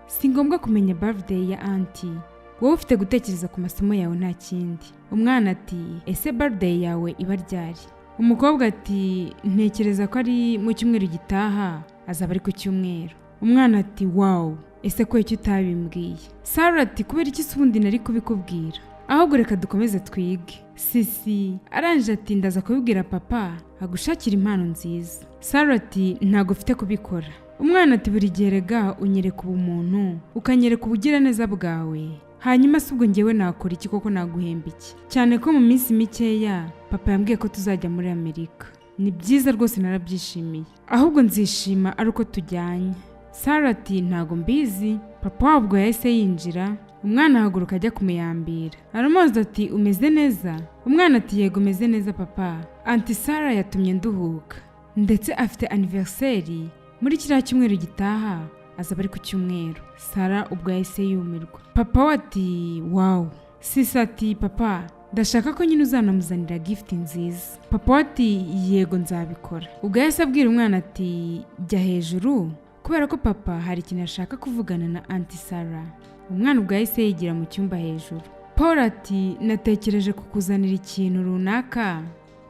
[SPEAKER 1] si ngombwa kumenya birthday ya auntie, wowe ufite gutekereza ku masomo yawe nta kindi. Umwana ati ese birthday yawe iba ryari? Umukobwa ati ntekereza ko ari mu cyumweru gitaha, azaba ari ku cyumweru. Umwana ati wow, ese ko icyo utabimbwiye? Sarah ati kubera iki ubundi nari kubikubwira, ahubwo reka dukomeze twige. Sisi aranje ati ndaza kubibwira papa agushakira impano nziza. Sarah ati ntago ufite kubikora. Umwana ati buri gihe rega unyereka ubumuntu, ukanyereka ubugiraneza bwawe, hanyuma se ubwo njyewe nakora iki koko naguhemba iki? Cyane ko mu minsi mikeya papa yambwiye ko tuzajya muri Amerika. Ni byiza rwose narabyishimiye, ahubwo nzishima ari uko tujyanye. Sarah ati ntago mbizi. Papa wabwo yahise yinjira. Umwana ahaguruka ajya kumuyambira. Aramubaza ati umeze neza? Umwana ati yego meze neza papa, Auntie Sarah yatumye nduhuka, ndetse afite anniversaire muri kiriya cyumweru gitaha, azaba ari ku cyumweru. Sarah ubwo yahise yumirwa. Papa we ati wow. Sisi ati papa ndashaka ko nyine uzanamuzanira gift nziza. Papa we ati yego nzabikora. Ubwo yahise abwira umwana ati jya hejuru, kubera ko papa hari ikintu ashaka kuvugana na Auntie Sarah. Umwana ubwo yahise yigira mu cyumba hejuru. Paul ati natekereje kukuzanira ikintu runaka,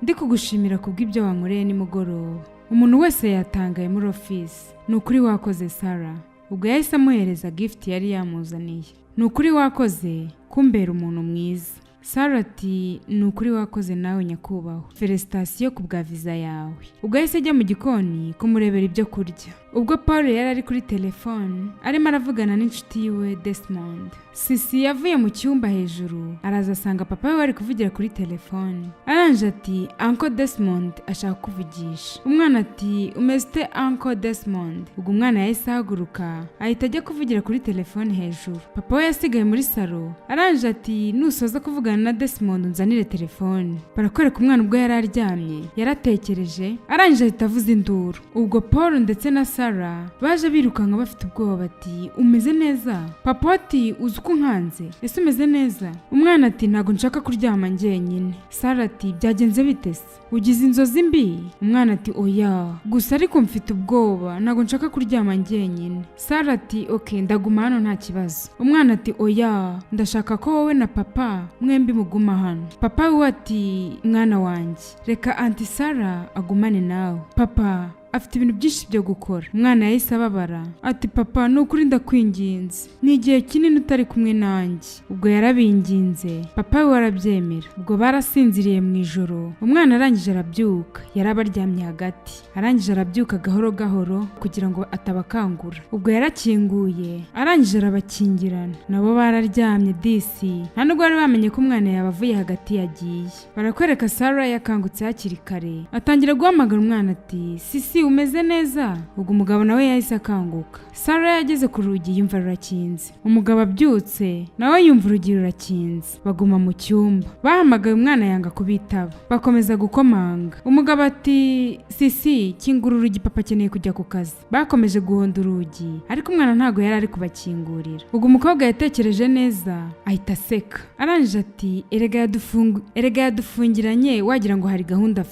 [SPEAKER 1] ndi kugushimira kubw'ibyo wankoreye nimugoroba. Umuntu wese yatangaye muri office. Ni ukuri wakoze Sarah. Ubwo yahise amuhereza gift yari yamuzaniye. Ni ukuri wakoze kumbera umuntu mwiza. Sarah ati ni ukuri wakoze nawe nyakubahwa, felicitation ku bwa visa yawe. Ubwo yahise ajya mu gikoni kumurebera ibyo kurya. Ubwo Paul yari ari kuri telefone arimo aravugana n'inshuti yiwe Desmond. Sisi yavuye mu cyumba hejuru araza asanga papa we ari kuvugira kuri telefone. Aranje ati Uncle Desmond ashaka kuvugisha. Umwana ati umeze Uncle Desmond? Ubwo umwana yahise ahaguruka ahita ajya kuvugira kuri telefone hejuru. Papa we yasigaye muri salo. Aranje ati nusoza kuvugana na Desmond unzanire telefone. Barakwereka umwana ubwo yari aryamye yaratekereje, aranje ahita avuza induru. Ubwo Paul ndetse na Sarah baje birukanka bafite ubwoba bati umeze neza? Papa ati uzi ko nkanze, ese umeze neza? Umwana ati ntago nshaka kuryama njyenyine. Sarah ati byagenze bite se? Ugize inzozi mbi? Umwana ati oya, gusa ariko mfite ubwoba, ntago nshaka kuryama njyenyine. Sarah ati okay ndaguma hano nta kibazo. Umwana ati oya, ndashaka ko wowe na papa mwembi muguma hano. Papa we ati mwana wanjye reka Auntie Sarah agumane nawe, papa afite ibintu byinshi byo gukora. Umwana yahise ababara ati papa nukuri ndakwinginze, ni igihe kinini utari kumwe nanjye. Ubwo yarabinginze, papa we arabyemera. Ubwo barasinziriye mu ijoro. Umwana arangije arabyuka, yarabaryamye hagati. Arangije arabyuka gahoro gahoro kugira ngo atabakangura. Ubwo yarakinguye, arangije arabakingirana. Nabo bararyamye disi, nta nubwo bari bamenye ko umwana yabavuye hagati yagiye. Barakwereka Sarah yakangutse hakiri kare, atangira guhamagara umwana ati sisi umeze neza? Ubwo umugabo nawe yahise akanguka. Sarah yageze ku rugi yumva rurakinze. Umugabo abyutse nawe yumva urugi rurakinze. Baguma mu cyumba. Bahamagaye umwana yanga kubitaba. Bakomeza gukomanga. Umugabo ati sisi kingura urugi papa akeneye kujya ku kazi. Bakomeje guhonda urugi ariko umwana ntago yari ari kubakingurira. Ubwo umukobwa yatekereje neza ahita aseka. Arangije ati erega yadufungiranye wagira ngo hari gahunda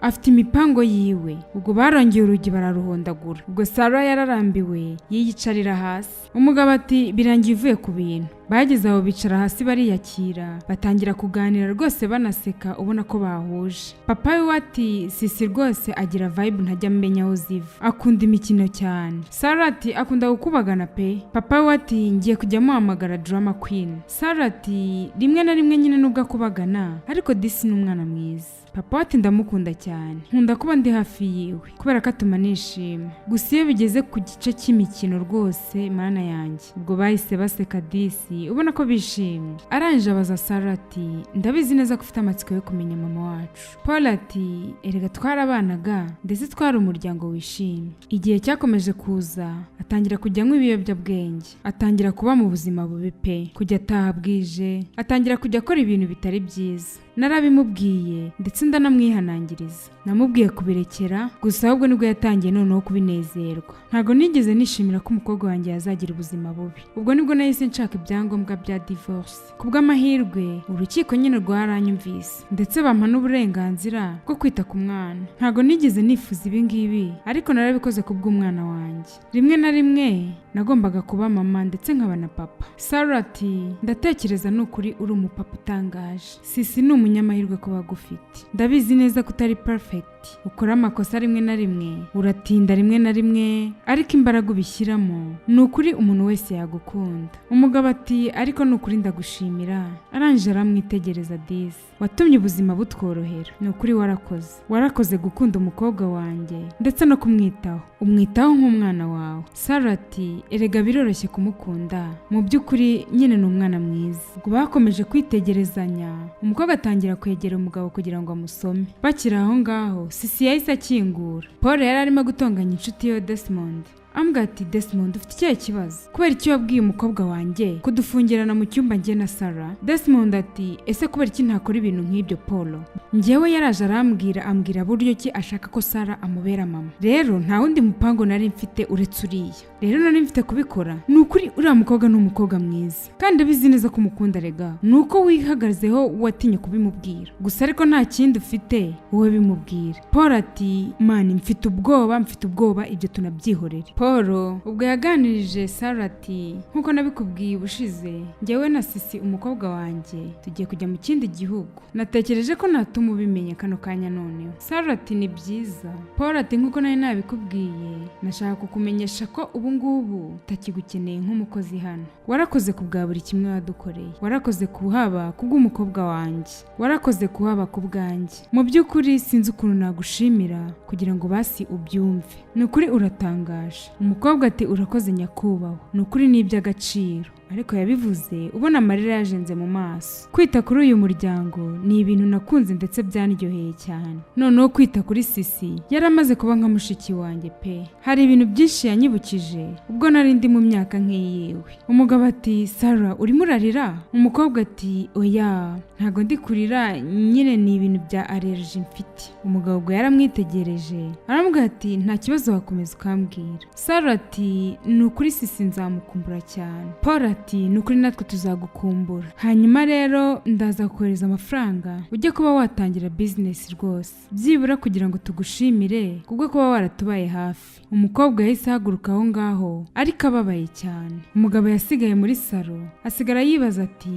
[SPEAKER 1] afite imipango yiwe. Ubwo barongeye urugi bararuhondagura. Ubwo Sarah yararambiwe yiyicarira hasi. Umugabo ati birangiye uvuye ku bintu. Bageze aho bicara hasi bariyakira batangira kuganira rwose banaseka ubona ko bahuje. Papa we ati sisi rwose agira vibe ntajya menya aho ziva. Akunda imikino cyane. Sarah ati akunda gukubagana pe. Papa we ati ngiye kujya muhamagara drama queen. Sarah ati rimwe na rimwe nyine nubwo akubagana ariko disi ni umwana mwiza. Papa ati ndamukunda cyane. Nkunda kuba ndi hafi yiwe kubera ko atuma nishima. Gusa iyo bigeze ku gice cy'imikino rwose mana yanjye. Ubwo bahise baseka disi ubona ko bishimye. Arangije abaza Sarah ati ndabizi neza ko ufite amatsiko yo kumenya mama wacu. Paul ati erega twarabanaga ndetse twari umuryango wishimye. Igihe cyakomeje kuza atangira kujya anywa ibiyobyabwenge. Atangira kuba mu buzima bubi pe. Kujya ataha bwije. Atangira kujya akora ibintu bitari byiza. Narabimubwiye ndetse ndanamwihanangiriza. Namubwiye kubirekera gusa ahubwo nibwo yatangiye noneho kubinezerwa. Ntago nigeze nishimira ko umukobwa wanjye yazagira ubuzima bubi. Ubwo nibwo nahise nshaka ibyangombwa bya divorce. Kubw'amahirwe urukiko nyine rwaranyumvise ndetse bampa n'uburenganzira bwo kwita ku mwana. Ntago nigeze nifuza ibi ngibi ariko narabikoze kubw'umwana wanjye. Rimwe na rimwe nagombaga kuba mama ndetse nkaba na papa. Sarah ati ndatekereza n'ukuri uri umupapa utangaje. Sisi ni umunyamahirwe ko bagufite. Ndabizi neza ko utari perfect. Ukora amakosa rimwe na rimwe, uratinda rimwe na rimwe, ariko imbaraga ubishyiramo n'ukuri umuntu wese yagukunda. Umugabo ati ariko n'ukuri ndagushimira. Arangije aramwitegereza disi. Watumye ubuzima butworohera. N'ukuri warakoze gukunda umukobwa wanjye ndetse no kumwitaho. Umwitaho nk'umwana wawe. Sarah ati erega biroroshye kumukunda. Mu by'ukuri nyine ni umwana mwiza. Ubwo bakomeje kwitegerezanya. Umukobwa atangira kwegera umugabo kugira ngo amusome. Bakiri aho ngaho sisi yahise akingura. Paul yari arimo gutonganya inshuti yo Desmond. Ambwira ati Desmond ufite ikihe kibazo? Kubera icyo wabwiye umukobwa wanjye kudufungirana mu cyumba njye na Sarah? Desmond ati ese kubera iki ntakora ibintu nk'ibyo Paul? Njyewe yaraje ambwira buryo ki ashaka ko Sarah amubera mama. Rero nta wundi mupango nari mfite uretse uriya. Rero nari mfite kubikora. Nukuri uriya mukobwa ni umukobwa mwiza kandi abizi neza ko umukunda rega. Nuko wihagazeho watinye kubimubwira. Gusa ariko nta kindi ufite wowe bimubwira. Paul ati mani mfite ubwoba ibyo tunabyihorera. Paul ubwo yaganirije Sarah ati nkuko nabikubwiye ubushize njyewe na sisi umukobwa wanjye tugiye kujya mu kindi gihugu. Natekereje ko natuma ubimenya kano kanya noneho. Sarah ati ni byiza. Paul ati nkuko nari nabikubwiye nashaka kukumenyesha ko ubu ngubu utakigukeneye nk'umukozi hano. Warakoze kubwa buri kimwe wadukoreye. Warakoze kuhaba kubw'umukobwa wanjye. Warakoze kuhaba kubwanjye. Mu by'ukuri sinzi ukuntu nagushimira kugira ngo basi ubyumve. Nukuri uratangaje. Umukobwa ati urakoze nyakubahwa. Nukuri ni iby'agaciro. Ariko yabivuze ubona amarira yajenze mu maso. Kwita kuri uyu muryango ni ibintu nakunze ndetse byanryoheye cyane. Noneho kwita kuri sisi yaramaze kuba nka mushiki wanjye pe. Hari ibintu byinshi yanyibukije ubwo nari ndi mu myaka nk'iyiwe. Umugabo ati Sarah urimo urarira? Umukobwa ati oya ntago ndi kurira nyine ni ibintu bya allergy mfite. Umugabo ubwo yaramwitegereje aramubwira ati nta kibazo wakomeza ukambwira. Sarah ati nukuri sisi nzamukumbura cyane. Paul ati nukuri natwe tuzagukumbura. Hanyuma rero ndaza kohereza amafaranga ujye kuba watangira business rwose. Byibura kugira ngo tugushimire kubwo kuba waratubaye hafi. Umukobwa yahise ahaguruka aho ngaho ariko ababaye cyane. Umugabo yasigaye muri salo asigara yibaza ati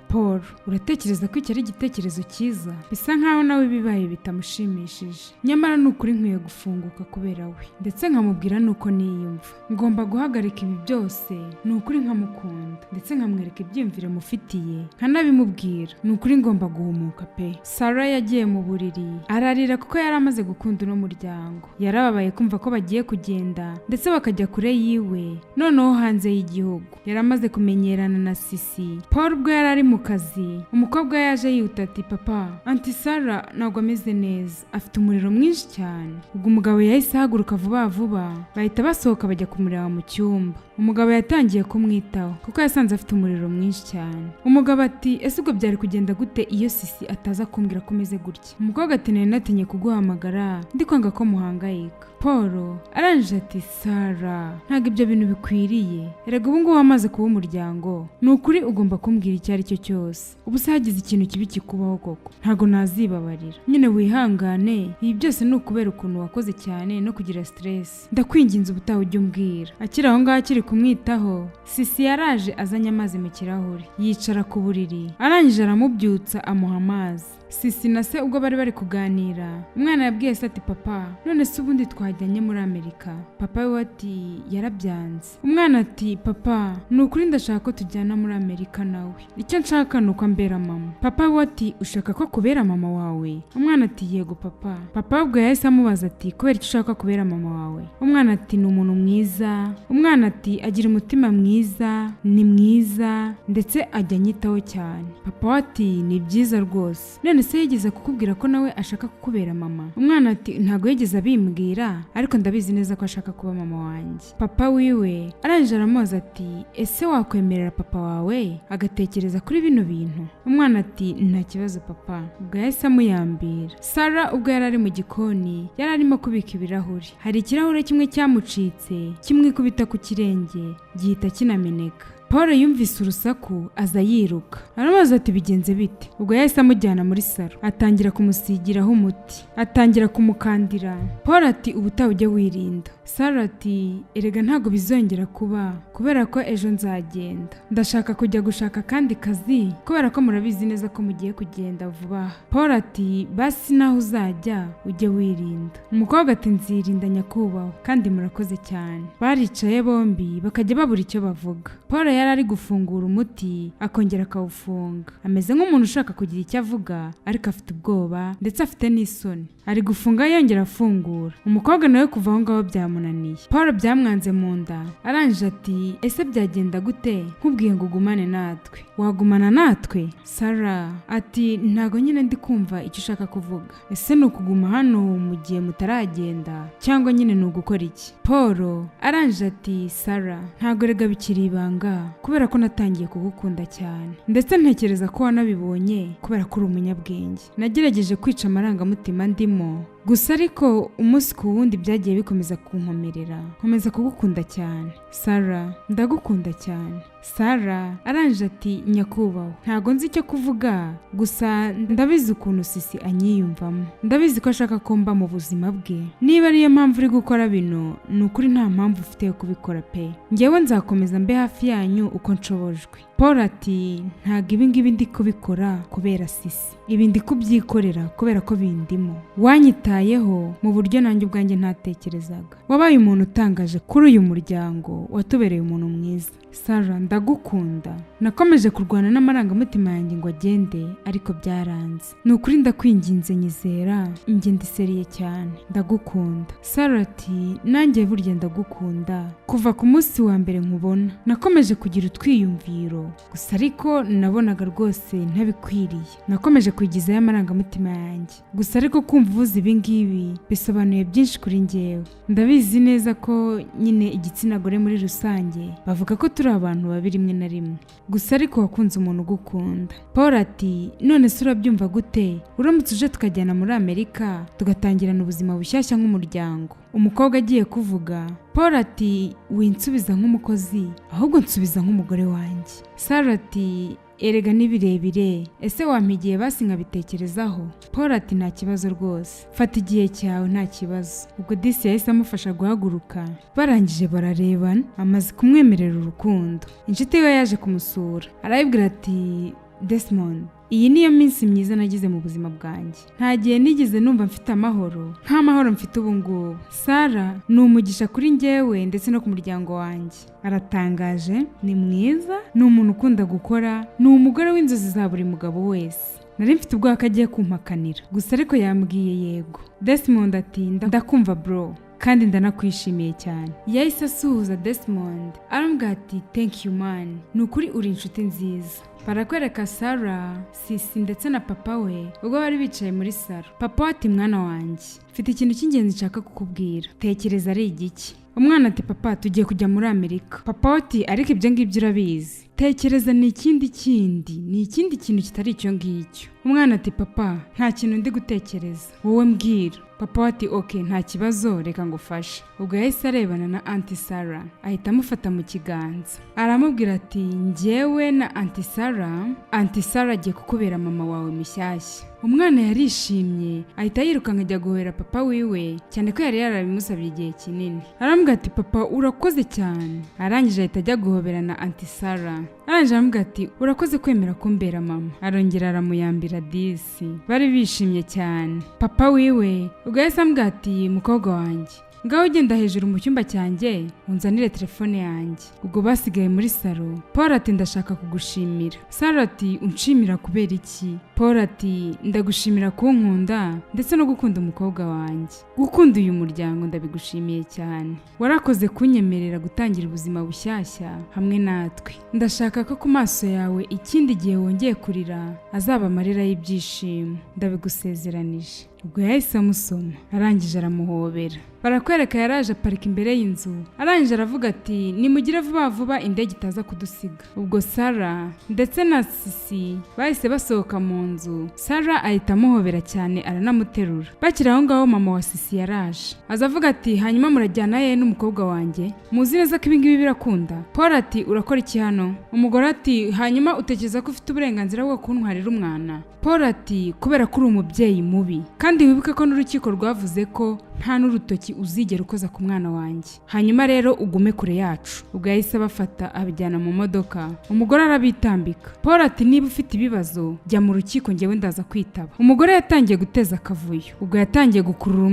[SPEAKER 1] Paul uratekereza ko iki ari igitekerezo cyiza? Bisa nkaho nawe bibaye bitamushimishije. Nyamara nukuri nkwiye gufunguka kubera we ndetse nkamubwira nuko niyumva. Ngomba guhagarika ibi byose nukuri nkamukunda. ndamukunda ndetse nkamwereka ibyiyumviro mufitiye nkanabimubwira ni ukuri ngomba guhumuka pe. Sarah yagiye mu buriri ararira kuko yari amaze gukunda uno muryango. Yarababaye kumva ko bagiye kugenda ndetse bakajya kure yiwe noneho hanze y'igihugu. Yari amaze kumenyerana na Sisi. Paul ubwo yari ari mu kazi umukobwa yaje yihuta ati papa anti Sarah ntabwo ameze neza afite umuriro mwinshi cyane. Ubwo umugabo yahise ahaguruka vuba vuba bahita basohoka bajya kumureba mu cyumba. Umugabo yatangiye kumwitaho kuko yasanze afite umuriro mwinshi cyane. Umugabo ati ese ubwo byari kugenda gute iyo Sisi ataza kumbwira ko meze gutya? Umukobwa ati nari natinye kuguhamagara ndi kwanga ko muhangayika. Paul arangije ati Sarah ntabwo ibyo bintu bikwiriye, erega ubu ngubu wamaze kuba umuryango ni ukuri ugomba kumbwira icyo ari cyo cyose. Ubu se hagize ikintu kibi kikubaho koko ntabwo nazibabarira, nyine wihangane, ibi byose ni ukubera ukuntu wakoze cyane no kugira stress. Ndakwinginze ubutaha ujye umbwira. Akiri aho ngaho akiri kumwitaho Sisi yaraje azanye amazi mu kirahure yicara ku buriri arangije aramubyutsa amuha amazi. Sisi na se ubwo bari kuganira umwana yabwiye se ati papa none se ubundi twajyanye muri Amerika? Papa we ati yarabyanze. Umwana ati papa ni ukuri ndashaka ko tujyana muri Amerika nawe, icyo nshaka ni uko ambera mama. Papa we ati ushaka ko kubera mama wawe? Umwana ati yego papa. Papa ubwo yahise amubaza ati kubera icyo ushaka kubera mama wawe? Umwana ati ni umuntu mwiza. Umwana ati agira umutima mwiza, ni mwiza ndetse ajya anyitaho cyane. Papa we ati ni byiza rwose, none se yigeze kukubwira ko nawe ashaka kukubera mama? Umwana ati ntago yigeze abimbwira ariko ndabizi neza ko ashaka kuba mama wanjye. Papa wiwe arangije aramubaza ati ese wakwemerera papa wawe agatekereza kuri bino bintu? Umwana ati nta kibazo papa. Ubwo yahise amuyambira. Sarah ubwo yari ari mu gikoni yari arimo kubika ibirahuri, hari ikirahure kimwe cyamucitse kimwikubita ku kirenge gihita kinameneka. Paul yumvise urusaku aza yiruka aramubaza ati bigenze bite? Ubwo yahise amujyana muri salo atangira kumusigiraho umuti atangira kumukandira. Paul ati ubutaha ujye wirinda. Sarah ati erega ntago bizongera kuba kubera ko ejo nzagenda, ndashaka kujya gushaka kandi kazi kubera ko murabizi neza ko mugiye kugenda vuba. Paul ati basi naho uzajya ujye wirinda. Umukobwa ati nzirinda nyakubahwa kandi murakoze cyane. Baricaye bombi bakajya babura icyo bavuga. Paul yari ari gufungura umuti akongera akawufunga ameze nk'umuntu ushaka kugira icyo avuga ariko afite ubwoba ndetse afite n'isoni. Ari gufunga yongera afungura. Umukobwa nawe kuva aho ngaho byamunaniye. Paul byamwanze mu nda arangije ati ese byagenda gute nkubwiye ngo ugumane natwe? Wagumana natwe? Sarah ati ntago nyine ndi kumva icyo ushaka kuvuga. Ese ni ukuguma hano mu gihe mutaragenda cyangwa nyine ni ugukora iki? Paul arangije ati Sarah ntago rega bikiri ibanga kubera ko natangiye kugukunda cyane ndetse ntekereza ko wanabibonye kubera ko uri umunyabwenge. Nagerageje kwica amarangamutima ndimo gusa ariko umunsi ku wundi byagiye bikomeza kunkomerera, nkomeza kugukunda cyane. Sarah ndagukunda cyane. Sarah arangije ati nyakubahwa ntago nzi icyo kuvuga gusa ndabizi ukuntu Sisi anyiyumvamo, ndabizi ko ashaka ko mba mu buzima bwe. Niba ariyo mpamvu uri gukora bino ni ukuri nta mpamvu ufite yo kubikora pe, njyewe nzakomeza mbe hafi yanyu uko nshobojwe. Paul ati ntago ibi ngibi ndi kubikora kubera Sisi, ibi ndi kubyikorera kubera ko bindimo. Wanyitayeho mu buryo nanjye ubwanjye ntatekerezaga. Wabaye umuntu utangaje kuri uyu muryango, watubereye umuntu mwiza. Sarah ndagukunda. Nakomeje kurwana n'amarangamutima yanjye ngo agende ariko byaranze. Ni ukuri ndakwinginze nyizera, njye ndiseriye cyane, ndagukunda. Sarah ati nanjye burya ndagukunda kuva ku munsi wa mbere nkubona. Nakomeje kugira utwiyumviro gusa ariko nabonaga rwose ntabikwiriye. Nakomeje kwigizayo amarangamutima yanjye gusa ariko kumva uvuze ibi ngibi bisobanuye byinshi kuri njyewe. Ndabizi neza ko nyine igitsina gore muri rusange bavuga ko turi abantu babi rimwe na rimwe gusa ariko wakunze umuntu ugukunda. Paul ati none se urabyumva gute uramutse uje tukajyana muri Amerika tugatangirana ubuzima bushyashya nk'umuryango? Umukobwa agiye kuvuga Paul ati winsubiza nk'umukozi ahubwo nsubiza nk'umugore wanjye. Sarah ati erega ni birebire, ese wampigiye basi nkabitekerezaho? Paul ati nta kibazo rwose, fata igihe cyawe nta kibazo. Ubwo disi yahise amufasha guhaguruka barangije bararebana amaze kumwemerera urukundo. Inshuti we yaje kumusura arayibwira ati Desmond, iyi niyo minsi myiza nagize mu buzima bwanjye. Nta gihe nigeze numva mfite amahoro nk'amahoro mfite ubu ngubu. Sarah ni umugisha kuri njyewe ndetse no ku muryango wanjye. Aratangaje, ni mwiza, ni umuntu ukunda gukora, ni umugore w'inzozi za buri mugabo wese. Nari mfite ubwoba ko agiye kumpakanira, gusa ariko yambwiye yego. Desmond ati ndakumva bro, kandi ndanakwishimiye cyane. Yahise asuhuza Desmond arambwira ati thank you man, ni ukuri uri inshuti nziza. Barakwereka Sarah, Sisi ndetse na papa we ubwo bari bicaye muri salo. Papa ati mwana wanjye, mfite ikintu cy'ingenzi nshaka kukubwira, tekereza ari igiki? Umwana ati papa tugiye kujya muri Amerika. Papa ati ariko ibyo ngibyo urabizi, tekereza ni ikindi kintu kitari icyo ngicyo. Umwana ati papa nta kintu ndi gutekereza, wowe mbwira. Papa ati okay nta kibazo, reka ngufashe. Ubwo yahise arebana na Auntie Sarah ahita amufata mu kiganza, aramubwira ati njyewe na Auntie Sarah agiye kukubera mama wawe mushyashya. Umwana yarishimye ahita yirukanka ajya guhera papa wiwe, cyane ko yari yarabimusabye igihe kinini. Arambwira ati papa urakoze cyane. Arangije ahita ajya guhobera na Auntie Sarah. Arangije aramubwira ati urakoze kwemera kumbera mama. Arongera aramuyambira disi. Bari bishimye cyane. Papa wiwe ubwo yahise amubwira ati mukobwa wanjye, ngaho ugenda hejuru mu cyumba cyanjye unzanire telefone yanjye. Ubwo basigaye muri salo. Paul ati ndashaka kugushimira. Sarah ati unshimira kubera iki? Paul ati ndagushimira kunkunda ndetse no gukunda umukobwa wanjye. Gukunda uyu muryango ndabigushimiye cyane. Warakoze kunyemerera gutangira ubuzima bushyashya hamwe natwe. Ndashaka ko ku maso yawe ikindi gihe wongeye kurira azaba amarira y'ibyishimo. Ndabigusezeranije. Ubwo yahise amusoma, arangije aramuhobera. Barakwereka yaraje aparika imbere y'inzu. Arangije aravuga ati nimugire vuba vuba indege itaza kudusiga. Ubwo Sarah ndetse na Sisi bahise basohoka mu nzu. Sarah ahita amuhobera cyane aranamuterura. Bakiri aho ngaho mama wa Sisi yaraje. Azavuga ati hanyuma murajyana ye n'umukobwa wanjye, muzi neza ko ibingibi birakunda? Paul ati urakora iki hano? Umugore ati hanyuma utekereza ko ufite uburenganzira bwo kuntwarira umwana? Paul ati kubera ko uri umubyeyi mubi, kandi wibuke ko n'urukiko rwavuze ko nta n'urutoki uzigera ukoza ku mwana wanjye. Hanyuma rero ugume kure yacu. Ubwo yahise abafata abijyana mu modoka. Umugore arabitambika. Paul ati niba ufite ibibazo jya mu rukiko, njyewe ndaza kwitaba. Umugore yatangiye guteza akavuyo. Ubwo yatangiye gukurura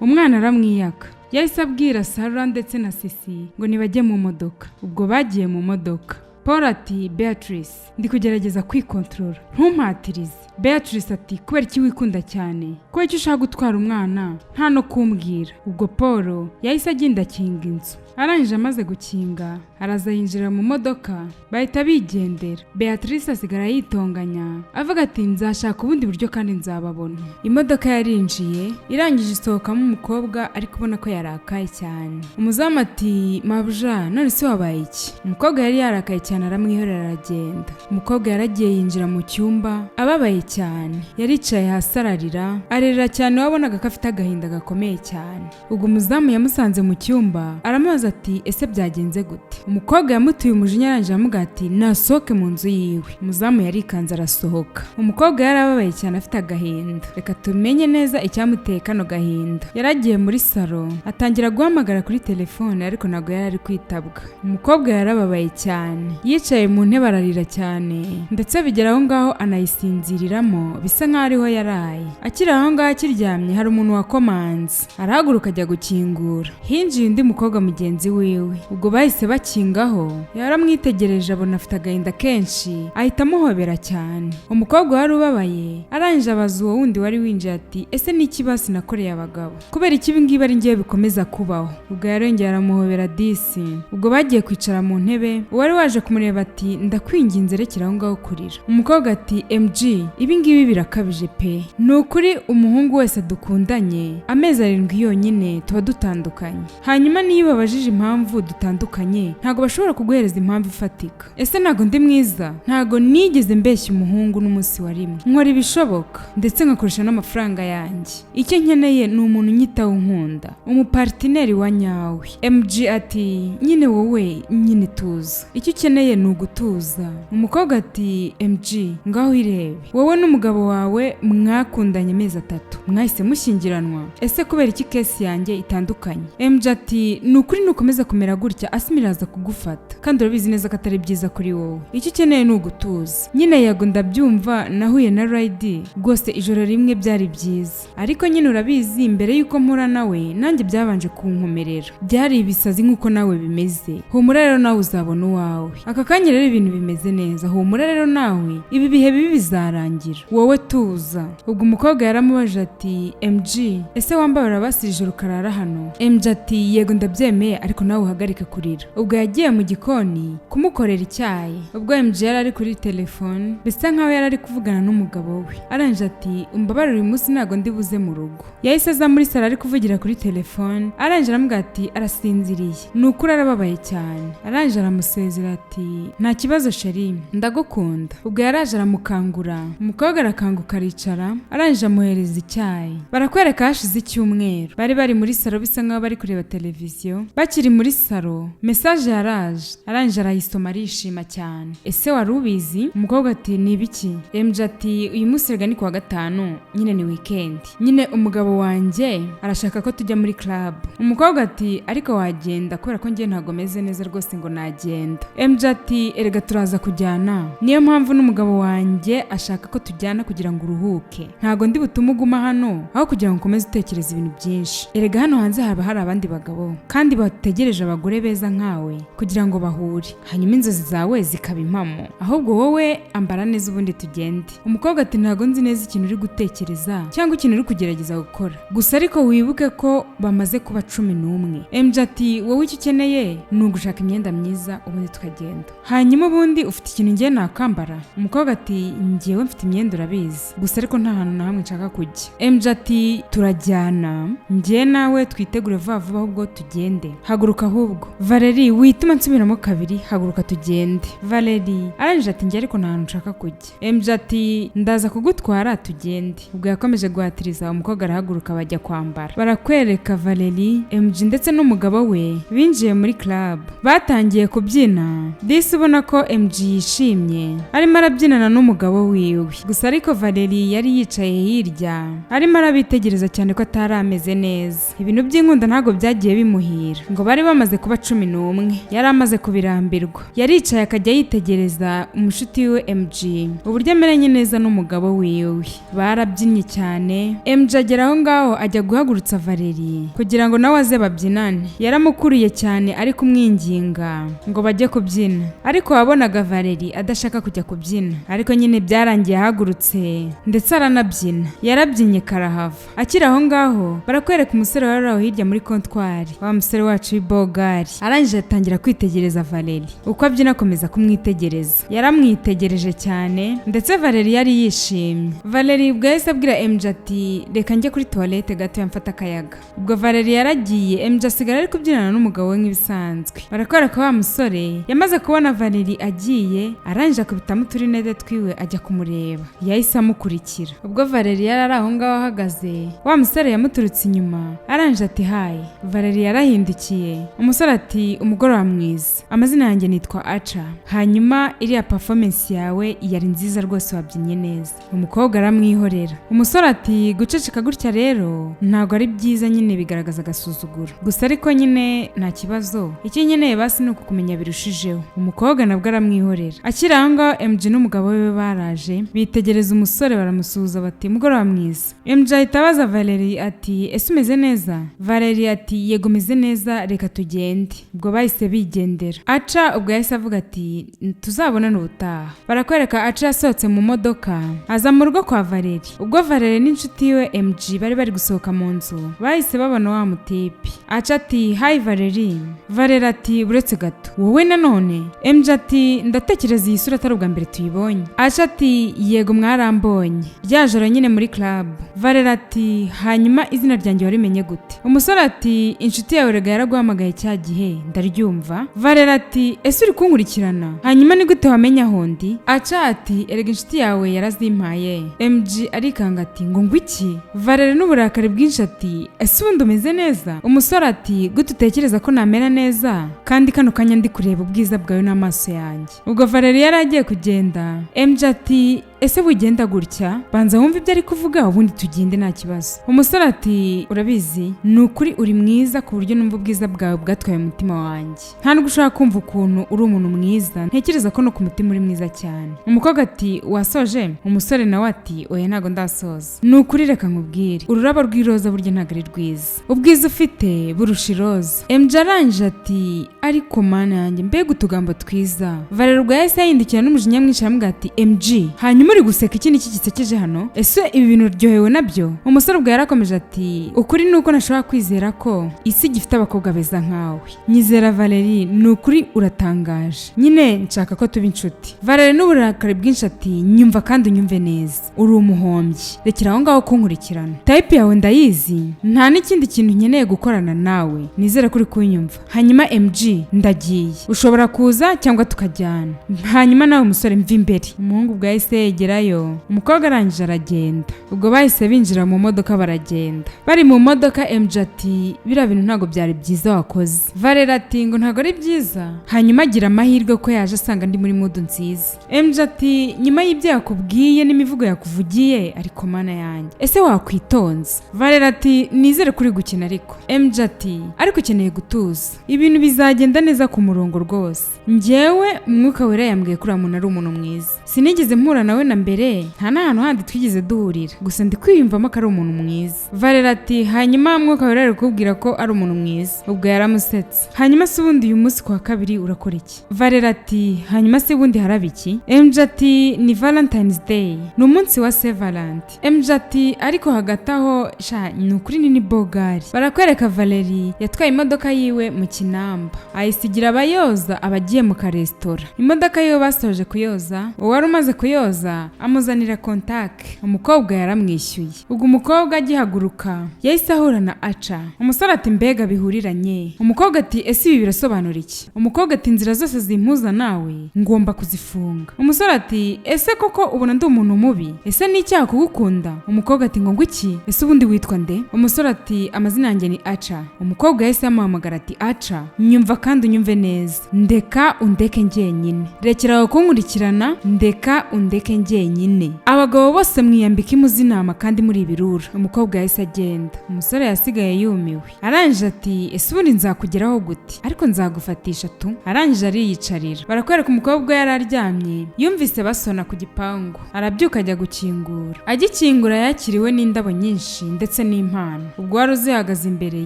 [SPEAKER 1] umwana aramwiyaka. Yahise abwira Sarah ndetse na Sisi ngo nibajye mu modoka. Ubwo bagiye mu modoka. Paul ati Beatrice ndi kugerageza kwikontrola, ntumpatirize. Beatrice ati kubera iki wikunda cyane? Ko icyo ushaka gutwara umwana nta no kumbwira. Ubwo Paul yahise agenda akinga inzu. Arangije amaze gukinga araza yinjira mu modoka, bahita bigendera. Beatrice asigara yitonganya avuga ati nzashaka ubundi buryo kandi nzababona. Imodoka yarinjiye, irangije isohokamo umukobwa ariko ubona ko yarakaye cyane. Umuzamu ati mabuja none se wabaye iki? Umukobwa yari yarakaye cyane aramwihorera aragenda. Umukobwa yaragiye yinjira mu cyumba ababaye cyane. Yaricaye hasi ararira cyane, wabonaga ko afite agahinda gakomeye cyane. Ubwo umuzamu yamusanze mu cyumba aramubaza ati ese byagenze gute? Umukobwa yamutuye umujinya arangije aramubwira ati nasohoke mu nzu yiwe. Umuzamu yarikanze arasohoka. Umukobwa yarababaye cyane afite agahinda. Reka tumenye neza icyamuteye kano gahinda. Yaragiye muri salo atangira guhamagara kuri telefone ariko ntabwo yari ari kwitabwa. Umukobwa yarababaye cyane, yicaye mu ntebe ararira cyane ndetse bigera aho ngaho anayisinziriramo bisa nk'aho ariho yaraye. Akiri aho ngaho akiryamye hari umuntu wakomanze. Arahaguruka ajya gukingura. Hinjiye undi mukobwa mugenzi wiwe. Ubwo bahise bakingaho, yaramwitegereje abona afite agahinda kenshi ahita amuhobera cyane. Umukobwa wari ubabaye arangije abaza uwo wundi wari winjiye ati ese ni iki basi nakoreye abagabo? Kubera iki ibi ngibi ari ngiye bikomeza kubaho? Ubwo yarongeye aramuhobera disi. Ubwo bagiye kwicara mu ntebe, uwari waje kumureba ati ndakwinginze rekera aho ngaho kurira. Umukobwa ati MG ibi ngibi birakabije pe, ni ukuri umuhungu wese dukundanye amezi 7 yonyine tuba dutandukanye, hanyuma niyo babajije impamvu dutandukanye ntago bashobora kuguhereza impamvu ifatika. Ese ntago ndi mwiza? Ntago nigeze mbeshya umuhungu n'umunsi wa rimwe. Nkora ibishoboka ndetse ngakoresha n'amafaranga yanjye. Icyo nkeneye ni umuntu unyitaho unkunda, umupartineri wa nyawe. MG ati nyine wowe nyine tuza, icyo ukeneye ni ugutuza. Umukobwa ati MG ngaho irebe, wowe n'umugabo wawe mwakundanye amezi 3 mwahise mushyingiranwa, ese kubera iki kesi yanjye itandukanye? MG ati nukuri nukomeza kumera gutya Asimi iraza kugufata kandi urabizi neza ko atari byiza kuri wowe. Icyo ukeneye ni ugutuza. Nyine yago ndabyumva, nahuye na Ride rwose ijoro rimwe byari byiza, ariko nyine urabizi mbere yuko mpura nawe nanjye byabanje kunkomerera, byari ibisazi nk'uko nawe bimeze. Humura rero nawe uzabona uwawe. Aka kanya rero ibintu bimeze neza, humura rero nawe ibi bihe bibi bizarangira, wowe tuza. Ubwo umukobwa yaramubaje ati MG ese wambabara basirije ukarara hano? MG ati yego ndabyemeye ariko nawe uhagarike kurira. Ubwo yagiye mu gikoni kumukorera icyayi. Ubwo MG yari ari kuri telefone bisa nkaho yari ari kuvugana n'umugabo we. Aranje ati umbabarire uyu munsi ntago ndi buze mu rugo. Yahise aza muri sala ari kuvugira kuri telefone. Aranje aramubwira ati arasinziriye, nukuri arababaye cyane. Aranje aramusezera ati nta kibazo sheri ndagukunda. Ubwo yaraje aramukangura, umukobwa arakanguka aricara. Aranje amuhereza icyayi. Barakwereka hashize icyumweru bari muri salo bisa nkaho bari kureba televiziyo. Bakiri muri salo message yaraje. Aranje arayisoma arishima cyane. Ese wari ubizi? Umukobwa ati ni ibiki? MJ ati uyu munsi rega ni kuwa gatanu, nyine ni weekend. Nyine umugabo wanjye arashaka ko tujya muri club. Umukobwa ati ariko wagenda kubera ko ngiye ntago meze neza rwose ngo nagenda. MJ ati erega turaza kujyana, niyo mpamvu n'umugabo wanjye ashaka ko tujyana kugira ngo uruhuke. Ntago ndi butume uguma hano aho kugira ngo ukomeze utekereza ibintu byinshi. Erega hano hanze haba hari abandi bagabo kandi bategereje abagore beza nkawe kugira ngo bahure, hanyuma inzozi zawe zikaba impamo. Ahubwo wowe ambara neza ubundi tugende. Umukobwa ati ntago nzi neza ikintu uri gutekereza cyangwa ikintu uri kugerageza gukora, gusa ariko wibuke ko bamaze kuba 11. MJ ati wowe icyo ukeneye ni ugushaka imyenda myiza ubundi tukagenda, hanyuma ubundi ufite ikintu ngiye nakambara? Umukobwa ati ngiyewe mfite imyenda urabizi, gusa ariko nta hantu na hamwe nshaka kujya. MJ ati turajyana, ngiye nawe twitegure vuba vuba ahubwo tugende. Haguruka ahubwo Valerie wituma nsubiramo kabiri, haguruka tugende. Valerie aranje ati ngiye ariko nta hantu nshaka kujya. MJ ati ndaza kugutwara tugende. Ubwo yakomeje guhatiriza, umukobwa arahaguruka bajya kwambara. Barakwereka Valerie, MJ ndetse n'umugabo we binjiye muri club. Batangiye kubyina. Disi ubona ko MJ yishimye arimo arabyinana n'umugabo wiwe, gusa ariko Valerie yari yicaye hirya arimo arabitegereza cyane ko atari ameze neza. Ibintu by'inkunda ntago byagiye bimuhira ngo bari bamaze kuba 11. Yari amaze kubirambirwa, yaricaye akajya yitegereza umushuti we MG uburyo ameranye neza n'umugabo wiwe. Barabyinnye cyane. MG agera aho ngaho ajya guhagurutsa Valerie kugira ngo nawe aze babyinane. Yaramukuriye cyane ari kumwinginga ngo bajye kubyina, ariko wabonaga Valerie adashaka kujya kubyina, ariko nyine byarangiye ahagurutse ndetse aranabyina. Yarabyinnye karahava. Akiri aho ngaho barakwereka umusore wari aho hirya muri kontwari, wa musore wacu w'ibogari. Arangije atangira kwitegereza Valerie, uko abyina akomeza kumwitegereza. Yaramwitegereje cyane ndetse Valerie yari yishimye. Valerie ubwo yahise abwira MJ ati reka njye kuri toilette gato yamfata akayaga. Ubwo Valerie yaragiye, MJ asigara ari kubyinana n'umugabo we nk'ibisanzwe. Barakwereka wa musore yamaze kubona Valerie agiye, arangije akubitamo uturinete twiwe ajya kumureba. Yahise amukurikira. Ubwo Valerie yari ari aho ngaho ahagaze, wa musore yamuturutse inyuma. Arangije ati hayi. Valerie yarahindukiye. Umusore ati umugoroba mwiza, amazina yanjye nitwa Acha, hanyuma iriya performance yawe yari nziza rwose, wabyinnye neza. Umukobwa aramwihorera. Umusore ati guceceka gutya rero ntago ari byiza, nyine bigaragaza agasuzuguro, gusa ariko nyine nta kibazo, icyo nkeneye basi ni ukukumenya birushijeho. Umukobwa nabwo aramwihorera. Akiri aho ngaho MG n'umugabo we baraje bitegereza umusore, baramusuhuza bati mugoroba mwiza. MG ahita abaza Valerie ati ese umeze neza? Valerie ati yego meze neza, reka tugende. Ubwo bahise bigendera. Acha ubwo yahise avuga ati tuzabonana ubutaha. Barakwereka Acha yasohotse mu modoka aza mu rugo kwa Valerie. Ubwo Valerie n'inshuti we MG bari gusohoka mu nzu, bahise babona wa mutipi. Acha ati hi Valerie. Valerie ati buretse gato, wowe nanone? MG ati ndatekereza iyi sura atari ubwa mbere tuyibonye. Acha ati yego mwarambonye rya joro nyine muri club. Valerie ati hanyuma izina ryanjye warimenye gute? Umusore ati inshuti yawe rega yaraguhamagaye cya gihe ndaryumva. Valerie ati ese uri kunkurikirana? Hanyuma ni gute wamenya aho ndi? Acha ati erega inshuti yawe yarazimpaye. MG arikanga ati ngo ngwiki? Valerie n'uburakari bwinshi ati ese ubundi umeze neza? Umusore ati gute utekereza ko namera neza kandi kano kanya ndi kureba ubwiza bwawe n'amaso yanjye? Ubwo Valerie yari agiye kugenda. MG ati ese bugenda gutya banza wumve ibyo ari kuvuga ubundi tugende nta kibazo. Umusore ati urabizi ni ukuri uri mwiza ku buryo numva ubwiza bwawe bwatwaye umutima wanjye, nta nubwo ushaka kumva ukuntu uri umuntu mwiza, ntekereza ko no ku mutima uri mwiza cyane. Umukobwa ati wasoje? Umusore nawe ati oya ntago ndasoza. Ni ukuri reka nkubwire, ururabo rw'iroza burya ntago ari rwiza, ubwiza ufite burusha iroza. MJ arangije ati ariko mana yanjye mbega utugambo twiza. Valerwa yahise yahindukira n'umujinya mwinshi aramubwira ati MG hanyuma uri guseka iki niki gisekeje hano, ese ibi bintu uryohewe nabyo? Umusore ubwo yarakomeje ati ukuri nuko nashobora kwizera ko isi gifite abakobwa beza nkawe. Nyizera Valerie, ni ukuri uratangaje, nyine nshaka ko tuba inshuti. Valerie n'uburakari bwinshi ati nyumva kandi unyumve neza, uri umuhombyi, rekera aho ngaho kunkurikirana, type yawe ndayizi, nta n'ikindi kintu nkeneye gukorana nawe, nizere ko uri kunyumva. Hanyuma MG ndagiye, ushobora kuza cyangwa tukajyana. Hanyuma nawe umusore mva imbere. Umuhungu ubwo yahise yegerayo, umukobwa arangije aragenda. Ubwo bahise binjira mu modoka baragenda. Bari mu modoka MG ati biriya bintu ntago byari byiza wakoze. Valerie ati ngo ntago ari byiza, hanyuma agira amahirwe ko yaje asanga ndi muri mood nziza. MG ati nyuma y'ibyo yakubwiye n'imivugo yakuvugiye ariko mana yanjye ese wakwitonze? Valerie ati nizere kuri gukina ariko. MG ati ariko ukeneye gutuza, ibintu bizagenda neza ku murongo rwose. Njyewe umwuka wera yambwiye kuri umuntu ari umuntu mwiza, sinigeze mpura nawe na mbere, nta n'ahantu handi twigeze duhurira, gusa ndi kwiyumvamo ko ari umuntu mwiza. Valerie ati hanyuma umwuka wera ari kukubwira ko ari umuntu mwiza? Ubwo yaramusetse. Hanyuma se ubundi uyu munsi kwa kabiri urakora iki? Valerie ati hanyuma se ubundi haraba iki? MJ ati ni Valentine's Day, ni umunsi wa Saint Valentin. MJ ati ariko hagati aho sha ni ukuri ni bogari. Barakwereka Valerie yatwaye imodoka yiwe mu Kinamba, ayisigira abayoza abagiye mu karesitora. Imodoka yiwe basoje kuyoza, uwari umaze kuyoza amuzanira contact, umukobwa yaramwishyuye. Ubwo umukobwa agihaguruka yahise ahura na Aca. Umusore ati mbega bihuriranye. Umukobwa ati ese ibi birasobanura iki? Umukobwa ati inzira zose zimpuza nawe ngomba kuzifunga. Umusore ati ese koko ubona ndi umuntu mubi? Ese ni icyaha kugukunda? Umukobwa ati ngo iki? Ese ubundi witwa nde? Umusore ati amazina yanjye ni Aca. Umukobwa yahise amuhamagara ati Aca nyumva kandi unyumve neza, ndeka undeke njyenyine, rekera aho kunkurikirana, ndeka undeke njyenyine. Abagabo bose mwiyambika imuzi inama kandi muri ibirura. Umukobwa yahise agenda. Umusore yasigaye yumiwe. Arangije ati ese ubundi nzakugeraho gute? Ariko nzagufatisha tu. Arangije ariyicarira. Barakwereka umukobwa yari aryamye, yumvise basona ku gipangu, arabyuka ajya gukingura. Agikingura yakiriwe n'indabo nyinshi ndetse n'impano. Ubwo wari uzihagaze imbere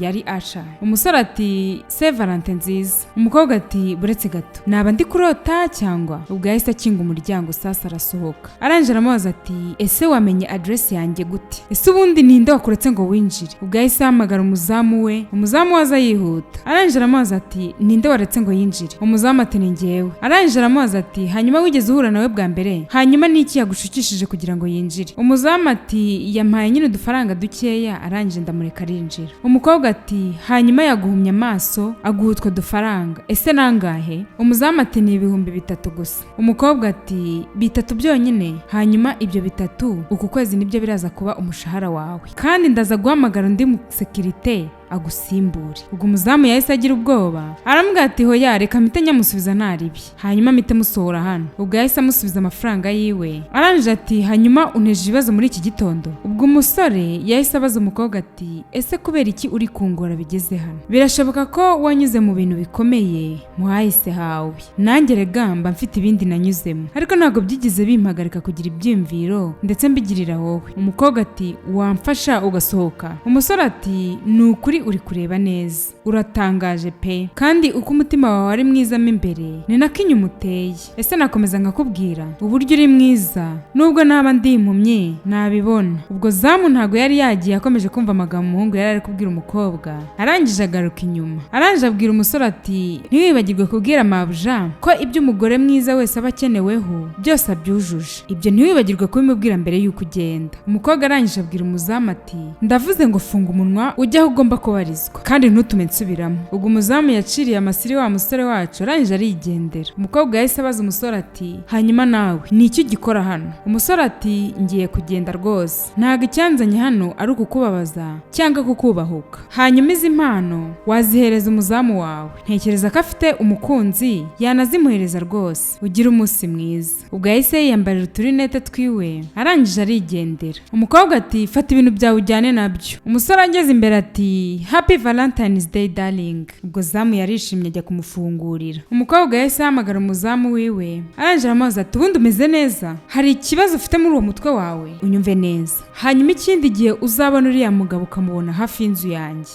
[SPEAKER 1] yari Aca. Umusore ati Saint Valentin nziza. Umukobwa ati buretse gato, naba ndi kurota cyangwa? Ubwo yahise akinga umuryango sasa arasohoka. Arangije aramubaza ati ese wamenye address yanjye gute? Ese ubundi ninde wakuretse ngo winjire? Ubwo yahise ahamagara umuzamu we, umuzamu waza yihuta. Arangije aramubaza ati ninde waretse ngo yinjire? Umuzamu ati ni njyewe. Arangije aramubaza ati hanyuma wigeze uhura nawe bwa mbere? Hanyuma niki yagushukishije kugira ngo yinjire? Umuzamu ati yampaye nyine udufaranga dukeya, arangije ndamureka arinjira. Umukobwa ati hanyuma yaguhumye amaso aguha utwo dufaranga, ese nangahe? Umuzamu ati ni 3,000 gusa. Umukobwa ati 3 byonyine? Hanyuma ibyo 3 uku kwezi nibyo biraza kuba umushahara wawe, kandi ndaza guhamagara undi mu security agusimbure. Ubwo umuzamu yahise agira ubwoba, aramubwira ati hoya reka mpite nyamusubiza ntaribi, hanyuma mpite musohora hano. Ubwo yahise amusubiza amafaranga yiwe. Arangije ati hanyuma uneje ibibazo muri iki gitondo? Ubwo umusore yahise abaza umukobwa ati ese kubera iki uri kungora bigeze hano? Birashoboka ko wanyuze mu bintu bikomeye muhahise hawe, nanjye regamba mfite ibindi nanyuzemo, ariko ntabwo byigize bimpagarika kugira ibyimviro ndetse mbigirira wowe. Umukobwa ati wamfasha ugasohoka? Umusore ati nukuri uri kureba neza, uratangaje pe, kandi uko umutima wawe ari mwiza mo imbere ni nako inyuma uteye. Ese nakomeza nkakubwira uburyo uri mwiza nubwo naba ndi impumyi nabibona. Ubwo zamu ntago yari yagiye, akomeje kumva amagambo umuhungu yari ari kubwira umukobwa. Arangije agaruka inyuma, arangije abwira umusore ati ntiwibagirwe kubwira mabuja ko ibyo umugore mwiza wese aba akeneweho byose abyujuje, ibyo ntiwibagirwe kubimubwira mbere y'uko ugenda. Umukobwa arangije abwira umuzamu ati ndavuze ngo funga umunwa ujye aho ugomba kuba kubarizwa kandi ntutume nsubiramo. Ubwo umuzamu yaciriye amasiri wa musore wacu arangije arigendera. Umukobwa yahise abaza umusore ati hanyuma nawe ni iki ugikora hano? Umusore ati ngiye kugenda rwose, ntago icyanzanye hano ari ukukubabaza cyangwa kukubahuka. Hanyuma izi mpano wazihereza umuzamu wawe, ntekereza ko afite umukunzi yanazimuhereza rwose. Ugira umunsi mwiza. Ubwo yahise yiyambarira uturinete twiwe arangije arigendera. Umukobwa ati fata ibintu byawe ujyane nabyo. Umusore ageze imbere ati happy Valentine's Day darling. Ubwo zamu yarishimye ajya kumufungurira. Umukobwa yahise ahamagara umuzamu wiwe arangije aramubaza ati ubundi umeze neza? Hari ikibazo ufite muri uwo mutwe wawe? Unyumve neza, hanyuma ikindi gihe uzabona uriya mugabo ukamubona hafi y'inzu yanjye,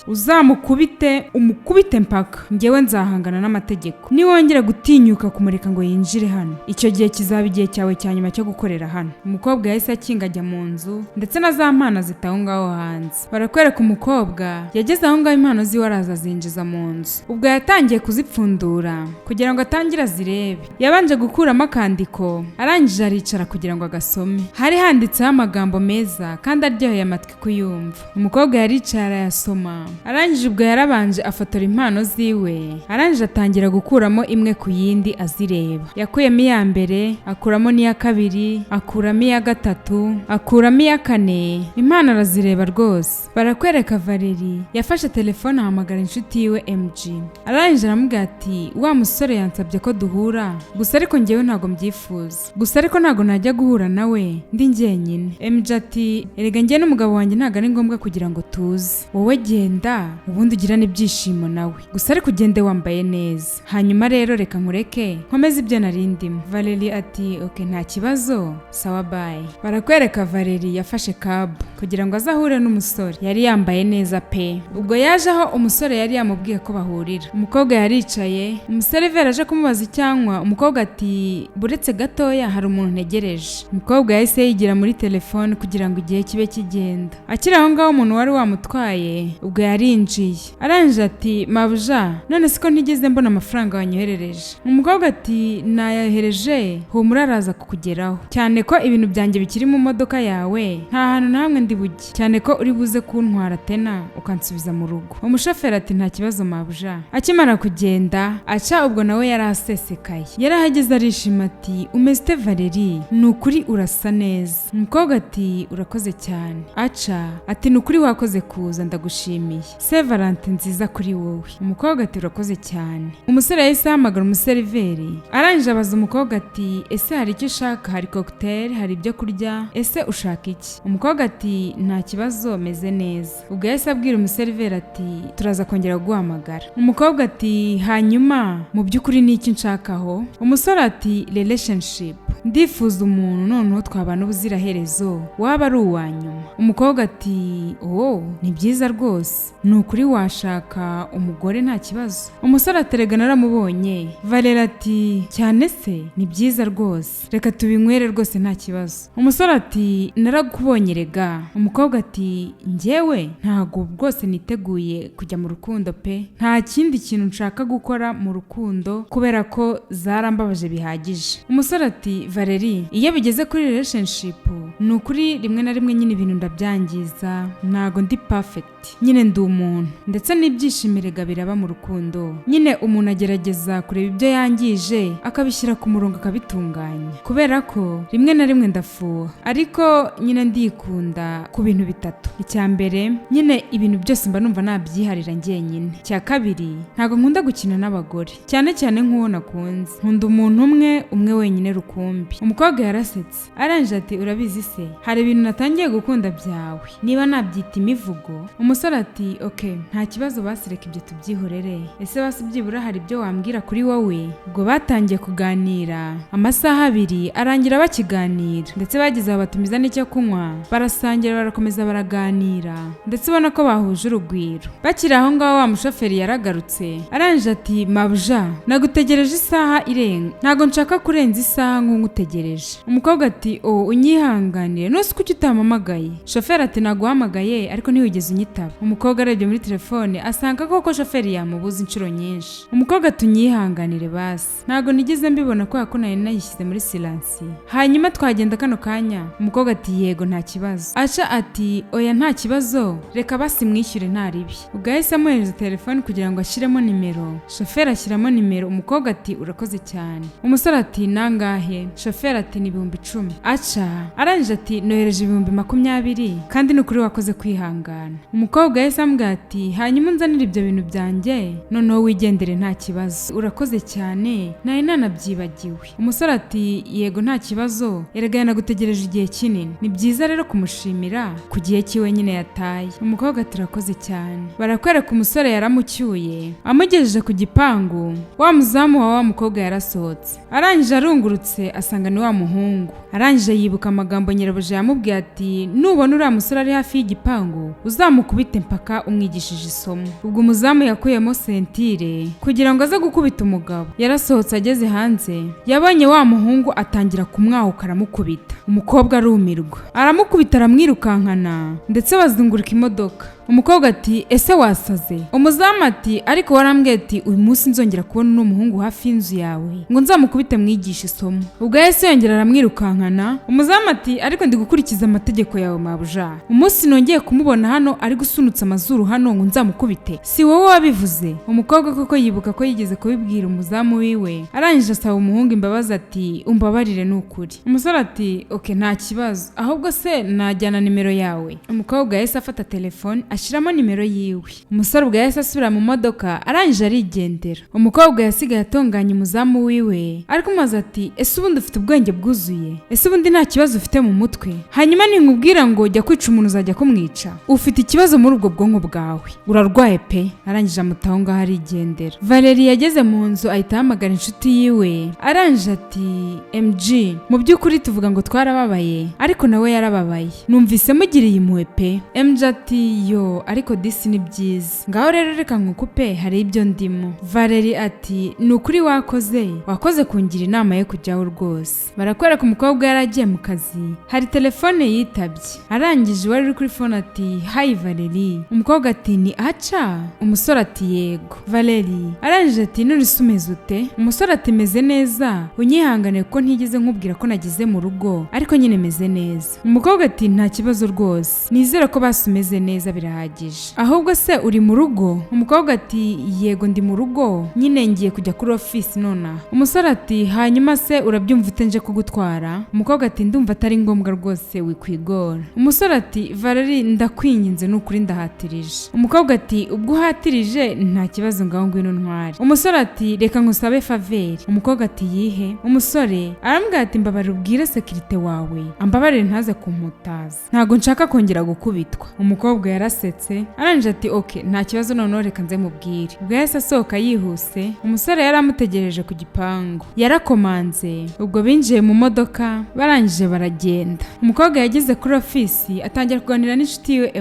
[SPEAKER 1] umukubite mpaka njyewe nzahangana n'amategeko. Niwongera gutinyuka kumureka ngo yinjire hano, icyo gihe kizaba igihe cyawe cya nyuma cyo gukorera hano. Umukobwa yahise akinga ajya mu nzu ndetse na za mpano zitaho ngaho hanze. Barakwereka umukobwa yageze aho ngaho impano ziwe araza zinjiza mu nzu. Ubwo yatangiye kuzipfundura kugira ngo atangire azirebe. Yabanje gukuramo akandiko arangije aricara kugira ngo agasome. Hari handitseho amagambo meza kandi aryoheye amatwi kuyumva. Umukobwa yaricaye arayasoma, arangije ubwo yarabanje afotora impano ziwe, arangije atangira gukuramo imwe ku yindi azireba. Yakuyemo iya mbere, akuramo n'iya kabiri, akuramo iya gatatu, akuramo iya kane. Impano arazireba rwose. Barakwereka Valeri yafashe telefone ahamagara inshuti yiwe MG. Arangije aramubwira ati wa musore yansabye ko duhura, gusa ariko njyewe ntago mbyifuza, gusa ariko ntago najya guhura nawe ndi njyenyine. MG ati erega njye n'umugabo wanjye ntago ari ngombwa kugira ngo tuze, wowe genda ubundi ugirane ibyishimo nawe, gusa ariko ugende wambaye neza. Hanyuma rero reka nkureke nkomeze ibyo narindimo. Valeri ati okay nta kibazo, sawa bye. Barakwereka Valeri yafashe cab kugira ngo azahure n'umusore. Yari yambaye neza pe. Ubwo yaje aho umusore yari yamubwiye ko bahurira. Umukobwa yaricaye, umusore Vera aje kumubaza icyanywa. Umukobwa ati buretse gatoya hari umuntu ntegereje. Umukobwa yahise yigira muri telefone kugira ngo igihe kibe kigenda. Akiri aho ngaho umuntu wari wamutwaye ubwo yarinjiye. Arangije ati mabuja none siko ntigeze mbona amafaranga wanyoherereje. Umukobwa ati nayahereje, humura araza kukugeraho, cyane ko ibintu byanjye bikiri mu modoka yawe, nta hantu na hamwe ndi bujye, cyane ko uri buze kuntwara tena ukansubiza mu rugo. Umushoferi ati nta kibazo mabuja. Akimara kugenda aca ubwo nawe yari asesekaye. Yarahageze arishima ati umeze ute Valeri? Nukuri urasa neza. Umukobwa ati urakoze cyane. Aca ati nukuri wakoze kuza ndagushimiye, se Valentine nziza kuri wowe. Umukobwa ati urakoze cyane. Umusore yahise ahamagara umuseriveri arangije abaza umukobwa ati ese hari icyo ushaka? Hari cocktail, hari ibyo kurya, ese ushaka iki? Umukobwa ati nta kibazo meze neza. Ubwo yahise abwira umuseriveri ati turaza kongera guhamagara. Umukobwa ati hanyuma mu by'ukuri ni iki nshakaho? Umusore ati relationship, ndifuza umuntu noneho twabana ubuziraherezo waba ari uwanyuma. Umukobwa ati oh ni byiza rwose, ni ukuri washaka umugore nta kibazo. Umusore aterega naramubonye. Valeri ati cyane se ni byiza rwose, reka tubinywere rwose nta kibazo. Umusore ati narakubonye rega. Umukobwa ati njyewe ntago rwose niteguye kujya mu rukundo pe, nta kindi kintu nshaka gukora mu rukundo kubera ko zarambabaje bihagije. Umusore ati Valeri iyo bigeze kuri relationship ni ukuri rimwe na rimwe nyine ibintu ndabyangiza, ntago ndi perfect, nyine ndi umuntu ndetse n'ibyishimirega biraba mu rukundo. Nyine umuntu agerageza kureba ibyo yangije akabishyira ku murongo akabitunganya, kubera ko rimwe na rimwe ndafuha, ariko nyine ndikunda ku bintu bitatu. Icya mbere nyine ibintu byose mba numva nabyiharira njyenyine. Icya kabiri ntago nkunda gukina n'abagore, cyane cyane nk'uwo nakunze, nkunda umuntu umwe wenyine rukumbi. Umukobwa yarasetse arangije ati urabizi se hari ibintu natangiye gukunda byawe, niba nabyita imivugo. Umusore ati okay nta kibazo basireka ibyo tubyihorere, ese basi byibura hari ibyo wambwira kuri wowe? Ubwo batangiye kuganira amasaha 2 arangira bakiganira, ndetse bagize abatumiza n'icyo kunywa, barasangira barakomeza baraganira, ndetse ubona ko bahuje urugwiro. Bakiri aho ngaho wa mushoferi yaragarutse arangije ati mabuja nagutegereje isaha irenga, ntago nshaka kurenza isaha nk'utegereje. Umukobwa ati unyihangane tuganire nose kuki utampamagaye. Shoferi ati naguhamagaye ariko ntiwigeze unyitaba. Umukobwa arebye muri telefone asanga koko shoferi yamubuza inshuro nyinshi. Umukobwa tunyihanganire basi, ntago nigeze mbibona ko nari nayishyize muri silence. Hanyuma twagenda kano kanya. Umukobwa ati yego nta kibazo. Aca ati oya nta kibazo, reka basi mwishyure nta ribi. Ubwo yahise amuhereza telefone kugira ngo ashyiremo nimero. Shoferi ashyiramo nimero. Umukobwa ati urakoze cyane. Umusore ati nangahe? Shoferi ati ni 10,000. Aca arangije ati nohereje 20,20 kandi nukuri wakoze kwihangana. Umukobwa yahise ambwira ati hanyuma unzanira ibyo bintu byanjye noneho wigendere nta kibazo, urakoze cyane nari nanabyibagiwe. Umusore ati yego nta kibazo, erega nagutegereje igihe kinini, ni byiza rero kumushimira ku gihe kiwe nyine yataye. Umukobwa ati urakoze cyane. Barakwereka umusore yaramucyuye amugejeje ku gipangu. Wa muzamu wa mukobwa yarasohotse, arangije arungurutse asanga ni wa muhungu. Arangije yibuka amagambo nyirabuja yamubwiye ati nubona uriya musore ari hafi y'igipangu uzamukubite mpaka umwigishije isomo. Ubwo umuzamu yakuyemo sentire kugira ngo aze gukubita umugabo. Yarasohotse ageze hanze yabonye wa muhungu atangira kumwahuka aramukubita. Umukobwa arumirwa aramukubita aramwirukankana ndetse bazunguruka imodoka. Umukobwa ati ese wasaze? Umuzamu ati ariko warambwiye ati uyu munsi nzongera kubona n'umuhungu hafi y'inzu yawe ngo nzamukubite mwigisha isomo. Ubwo yahise yongera aramwirukankana. Umuzamu ati ariko ndi gukurikiza amategeko yawe mabuja, umunsi nongeye kumubona hano ari gusunutsa amazuru hano ngo nzamukubite si wowe wabivuze. Umukobwa koko yibuka ko yigeze kubibwira umuzamu wiwe. Arangije asaba umuhungu imbabazi ati umbabarire n'ukuri. Umusore ati okay nta kibazo, ahubwo se najyana nimero yawe? Umukobwa yahise afata telefone ashiramo nimero yiwe. Umusore ubwo yahise asubira mu modoka arangije arigendera. Umukobwa yasigaye atonganya umuzamu wiwe ariko maze ati ese ubundi ufite ubwenge bwuzuye? Ese ubundi nta kibazo ufite mu mutwe? Hanyuma ninkubwira ngo jya kwica umuntu uzajya kumwica? Ufite ikibazo muri ubwo bwonko bwawe, urarwaye pe. Arangije amutaho ngaho arigendera. Valeri yageze mu nzu ahita ahamagara inshuti yiwe. Arangije ati MG mu by'ukuri tuvuga ngo twarababaye ariko nawe yarababaye, numvise mugiriye impuhwe pe. MG ati yo ariko disi ni byiza, ngaho rero reka nkukupe hari ibyo ndimo. Valeri ati nukuri wakoze kungira inama yo kujyaho rwose. Barakwereka umukobwa yaragiye mu kazi, hari telefone yitabye. Arangije wari uri kuri phone ati hi Valeri. Umukobwa ati ni aca. Umusore ati yego. Valeri arangije ati nuri sumeze ute? Umusore ati meze neza, unyihangane ko ntigeze nkubwira ko nagize mu rugo ariko nyine meze neza. Umukobwa ati nta kibazo rwose, nizere ko basumeze neza birahagije. Ahubwo se uri mu rugo? Umukobwa ati yego ndi mu rugo, nyine ngiye kujya kuri office nona. Umusore ati hanyuma se urabyumva ute nje kugutwara? Umukobwa ati ndumva atari ngombwa rwose wikwigora. Umusore ati Valeri ndakwinginze n'ukuri ndahatirije. Umukobwa ati ubwo uhatirije nta kibazo ngaho ngwino ntware. Umusore ati reka nkusabe faveri. Umukobwa ati yihe? Umusore arambwira ati mbabarira ubwire sekirite wawe ambabarire ntaze kumputaza, ntago nshaka kongera gukubitwa. Umukobwa yarasetse arangije ati okay nta kibazo noneho reka nze mubwire. Ubwo yahise asohoka yihuse. Umusore yaramutegereje ku gipangu, yarakomanze. Ubwo binjiye mu modoka barangije baragenda. Umukobwa yageze kuri ofisi atangira kuganira n'inshuti yiwe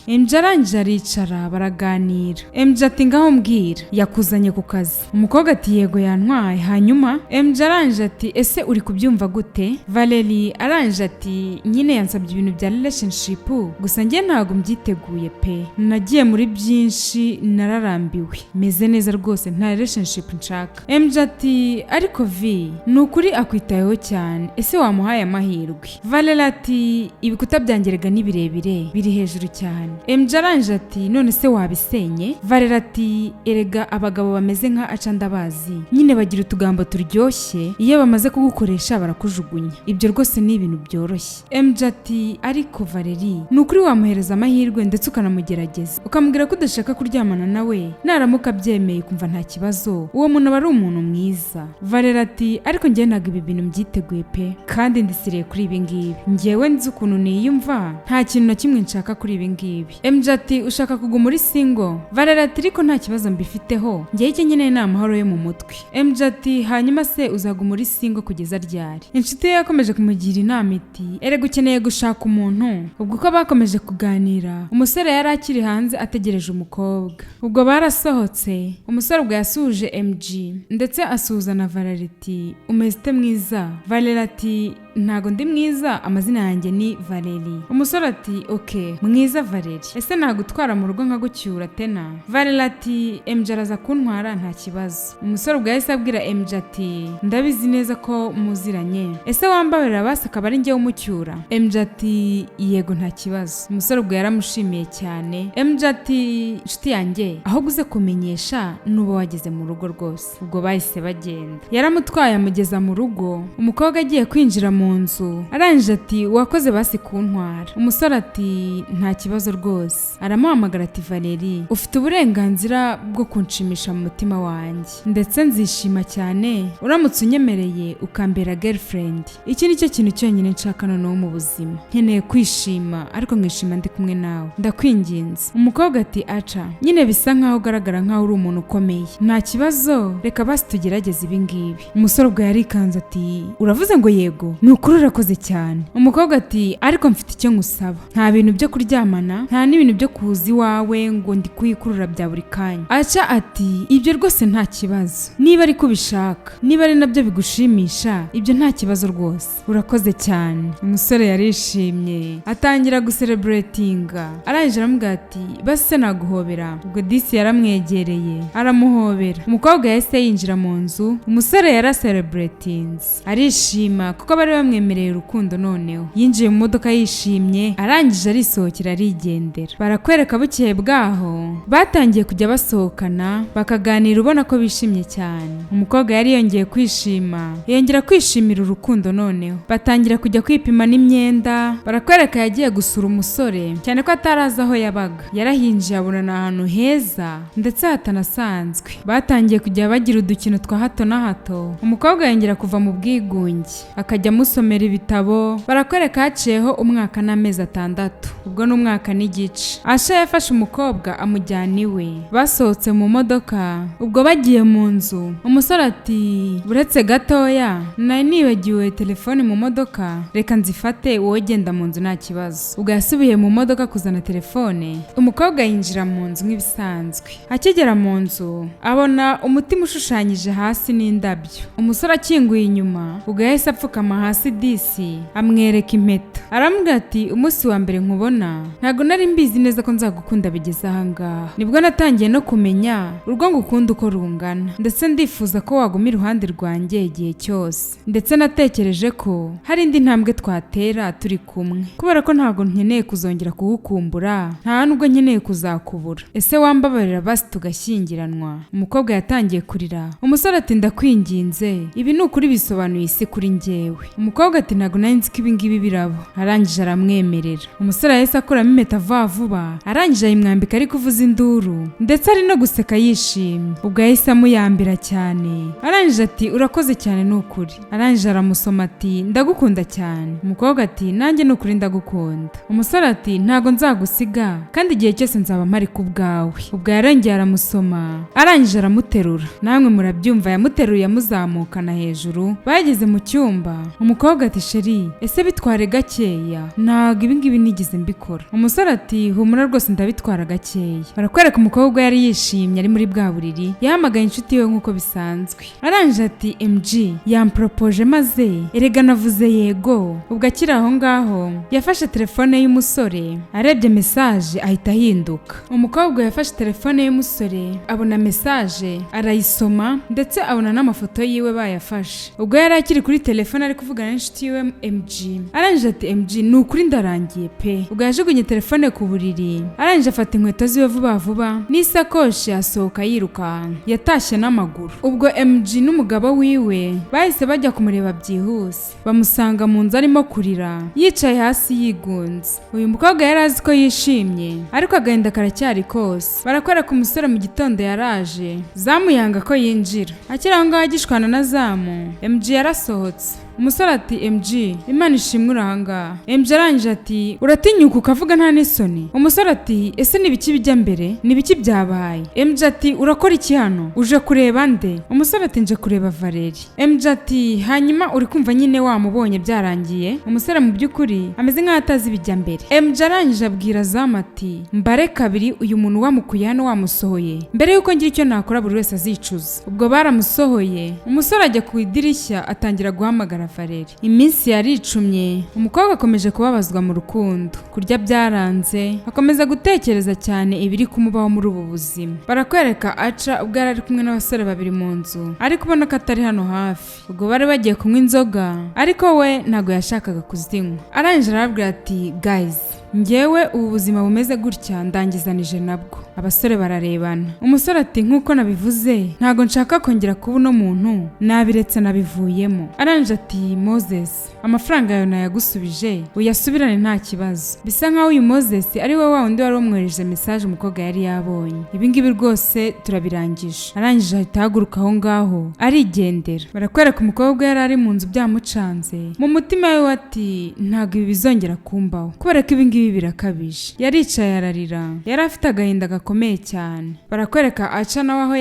[SPEAKER 1] MG arangije aricara baraganira. MG ati ngaho mbwira yakuzanye ku kazi? Umukobwa ati yego yantwaye. Hanyuma MG arangije ati ese uri kubyumva gute? Valeri arangije ati nyine yansabye ibintu bya relationship gusa njye ntago mbyiteguye pe, nagiye muri byinshi nararambiwe, meze neza rwose nta relationship nshaka. MG ati ariko vi nukuri akwitayeho cyane, ese wamuhaye amahirwe? Valeri ati ibikuta byangerega ni birebire biri hejuru cyane. MG arangije ati none se wabisenye? Valeri ati erega abagabo bameze nka aca ndabazi, nyine bagira utugambo turyoshye iyo bamaze kugukoresha barakujugunya, ibyo rwose ni ibintu byoroshye. MG ati ariko Valeri nukuri wamuhereza amahirwe ndetse ukanamugerageza ukamubwira ko udashaka kuryamana nawe, naramuka byemeye kumva nta kibazo uwo muntu aba ari umuntu mwiza. Valeri ati ariko njye ntago ibi bintu mbyiteguye pe kandi ndisiriye kuri ibi ngibi, njyewe nzi ukuntu niyumva nta kintu na kimwe nshaka kuri ibi ngibi. MG ati ushaka kuguma muri single? Valeri ati ariko nta kibazo mbifiteho, njyewe icyo nkeneye ni amahoro yo mu mutwe. MG ati hanyuma se uzaguma muri single kugeza ryari? Inshuti ye yakomeje kumugira inama iti erega ukeneye gushaka umuntu. Ubwo uko bakomeje kuganira umusore umusore yari akiri hanze ategereje umukobwa. Ubwo barasohotse, umusore ubwo yasuje MG ndetse asuhuza na Valerie ati umeze mwiza. Valerie ati ntago ndi mwiza, amazina yanjye ni Valerie. Umusore ati okay mwiza Valerie, ese nagutwara mu rugo nkagucyura tena? Valerie ati MG araza kuntwara nta kibazo. Umusore ubwo yahise abwira MG ati ndabizi neza ko muziranye, ese wambabarira basi akaba ari njye umucyura? MG ati yego nta kibazo. Umusore ubwo yaramushimiye cyane. MG ati nshuti yanjye aho guze kumenyesha nuba wageze mu rugo rwose. Ubwo bahise bagenda, yaramutwaye amugeza mu rugo. Umukobwa agiye kwinjira mu nzu arangije ati wakoze basi kuntwara. Umusore ati nta kibazo rwose. Aramuhamagara ati Valerie ufite uburenganzira bwo kunshimisha mu mutima wanjye, ndetse nzishima cyane uramutse unyemereye ukambera girlfriend. Iki nicyo kintu cyonyine nshaka noneho mu buzima, nkeneye kwishima ariko nkishima ndi kumwe nawe, ndakwinginze. Umukobwa ati aca nyine bisa nkaho ugaragara nkaho uri umuntu ukomeye, nta kibazo reka basi tugerageze ibi ngibi. Umusore ubwo yarikanze ati uravuze ngo yego? Nukuri urakoze cyane. Umukobwa ati ariko mfite icyo ngusaba, nta bintu byo kuryamana, nta n'ibintu byo kuza iwawe ngo ndi kuyikurura bya buri kanya. Aca ati ibyo rwose nta kibazo, niba ari kubishaka, niba ari nabyo bigushimisha, ibyo nta kibazo rwose, urakoze cyane. Umusore yarishimye atangira gucelebratinga, arangije aramubwira ati basi naguhobera. Ubwo disi yaramwegereye aramuhobera. Umukobwa yahise yinjira mu nzu, umusore yaracelebratinze arishima kuko bari bamwemereye urukundo. Noneho yinjiye mu modoka yishimye, arangije arisohokera arigendera. Barakwereka bukeye bwaho batangiye kujya basohokana bakaganira ubona ko bishimye cyane. Umukobwa yari yongeye kwishima, yongera kwishimira urukundo. Noneho batangira kujya kwipima n'imyenda. Barakwereka yagiye gusura umusore cyane ko atarazi aho yabaga. Yarahinjiye abona ahantu heza ndetse hatanasanzwe. Batangiye kujya bagira udukino twa hato na hato. Umukobwa yongera kuva mu bwigunge akajya amusomera ibitabo. Barakwereka haciyeho umwaka n'amezi 6, ubwo n'umwaka n'igice. Asha yafashe umukobwa amujyana iwe, basohotse mu modoka. Ubwo bagiye mu nzu, umusore ati buretse gatoya nari nibagiwe telefone mu modoka, reka nzifate wowe genda mu nzu nta kibazo. Ubwo yasubiye mu modoka kuzana telefone. Umukobwa yinjira mu nzu nk'ibisanzwe. Akigera mu nzu abona umutima ushushanyije hasi n'indabyo. Umusore akinguye inyuma, ubwo yahise apfukama hasi disi amwereka impeta. Aramubwira ati umunsi wa mbere nkubona ntago nari mbizi neza ko nzagukunda bigeze aha ngaha, nibwo natangiye no kumenya urwo ngukunda uko rungana, ndetse ndifuza ko waguma iruhande rwanjye igihe cyose, ndetse natekereje ko hari indi ntambwe twatera turi kumwe, kubera ko ntago nkeneye kuzongera kugukumbura, nta nubwo nkeneye kuzakubura. Ese wambabarira basi tugashyingiranwa? Umukobwa yatangiye kurira. Umusore ati ndakwinginze, ibi ni ukuri bisobanuye isi kuri njyewe. Umukobwa ati ntago nari nzi ko ibi ngibi biraba. Arangije aramwemerera. Umusore yahise akuramo impeta vuba, arangije ayimwambika ari kuvuza induru ndetse ari no guseka yishimye. Ubwo yahise amuyambira cyane. Arangije ati urakoze cyane n'ukuri. Arangije aramusoma ati ndagukunda cyane. Umukobwa ati nanjye n'ukuri ndagukunda. Umusore ati ntago nzagusiga kandi igihe cyose nzaba mpari ku bwawe. Ubwo yarongeye aramusoma, arangije aramuterura. Namwe murabyumva, yamuteruye amuzamukana hejuru. Bageze mu cyumba. Umukobwa ati sheri ese bitware gakeya, ntago ibi ngibi nigeze mbikora. Umusore ati humura rwose ndabitwara gakeya. Barakwereka umukobwa yari yishimye ari muri bwa buriri, yahamagaye inshuti we nk'uko bisanzwe. Arangije ati MG yampropoje maze erega navuze yego. Ubwo akiri aho ngaho yafashe telefone y'umusore, arebye message ahita ahinduka. Umukobwa yafashe telefone y'umusore abona message arayisoma ndetse abona n'amafoto yiwe bayafashe. Ubwo yari akiri kuri telefone ari kuvugana n'inshuti yiwe MG. Arangije ati MG nukuri ndarangiye pe. Ubwo yajugunye telefone ku buriri, arangije afata inkweto ziwe vuba n'isakoshi asohoka yirukanka, yatashye n'amaguru. Ubwo MG n'umugabo wiwe bahise bajya kumureba byihuse, bamusanga mu nzu arimo kurira yicaye hasi yigunze. Uyu mukobwa yari azi ko yishimye ariko agahinda karacyari kose. Barakwereka umusore mu gitondo yaraje, zamuyanga ko yinjira. Akiri aho ngaho agishwana na zamu, MG yarasohotse. umusore ati MG Imana ishimwe urahanga. MG arangije ati uratinyuka ukavuga nta n'isoni. Umusore ati ese nibiki bijya mbere nibiki byabaye. MG ati urakora iki hano uje kureba nde. Umusore ati nje kureba Valeri. MG ati hanyuma uri kumva nyine wamubonye byarangiye. Umusore mu by'ukuri ameze nk'aho atazi bijya mbere. MG arangije abwira Zamu ati mbare kabiri uyu muntu wamukuye hano wamusohoye mbere yuko ngira icyo nakora buri wese azicuza. Ubwo baramusohoye umusore ajya ku idirishya atangira guhamagara Valeri. Iminsi yaricumye umukobwa akomeje kubabazwa mu rukundo, kurya byaranze akomeza gutekereza cyane ibiri kumubaho muri ubu buzima. Barakwereka Aca ubwo yari ari kumwe n'abasore babiri mu nzu ariko ubona ko atari hano hafi. Ubwo bari bagiye kunywa inzoga ariko we ntago yashakaga kuzinywa. Arangije arababwira ati guys njyewe ubu buzima bumeze gutya ndangizanije nabwo. Abasore bararebana. Umusore ati nkuko nabivuze ntago nshaka kongera kuba uno muntu nabiretse nabivuyemo. Arangije ati Moses amafaranga yawe nayagusubije uyasubirane nta kibazo. Bisa nkaho uyu Moses ari we wa wundi wari umwohereje message umukobwa yari yabonye. Ibi ngibi rwose turabirangije. Arangije ahita ahaguruka aho ngaho arigendera. Barakwereka umukobwa yari ari mu nzu byamucanze. Mu mutima we ati ntago ibi bizongera kumbaho kubera ko ibi ngibi birakabije. Yaricaye ararira, yari afite agahinda gakomeye cyane. Barakwereka Aca nawe aho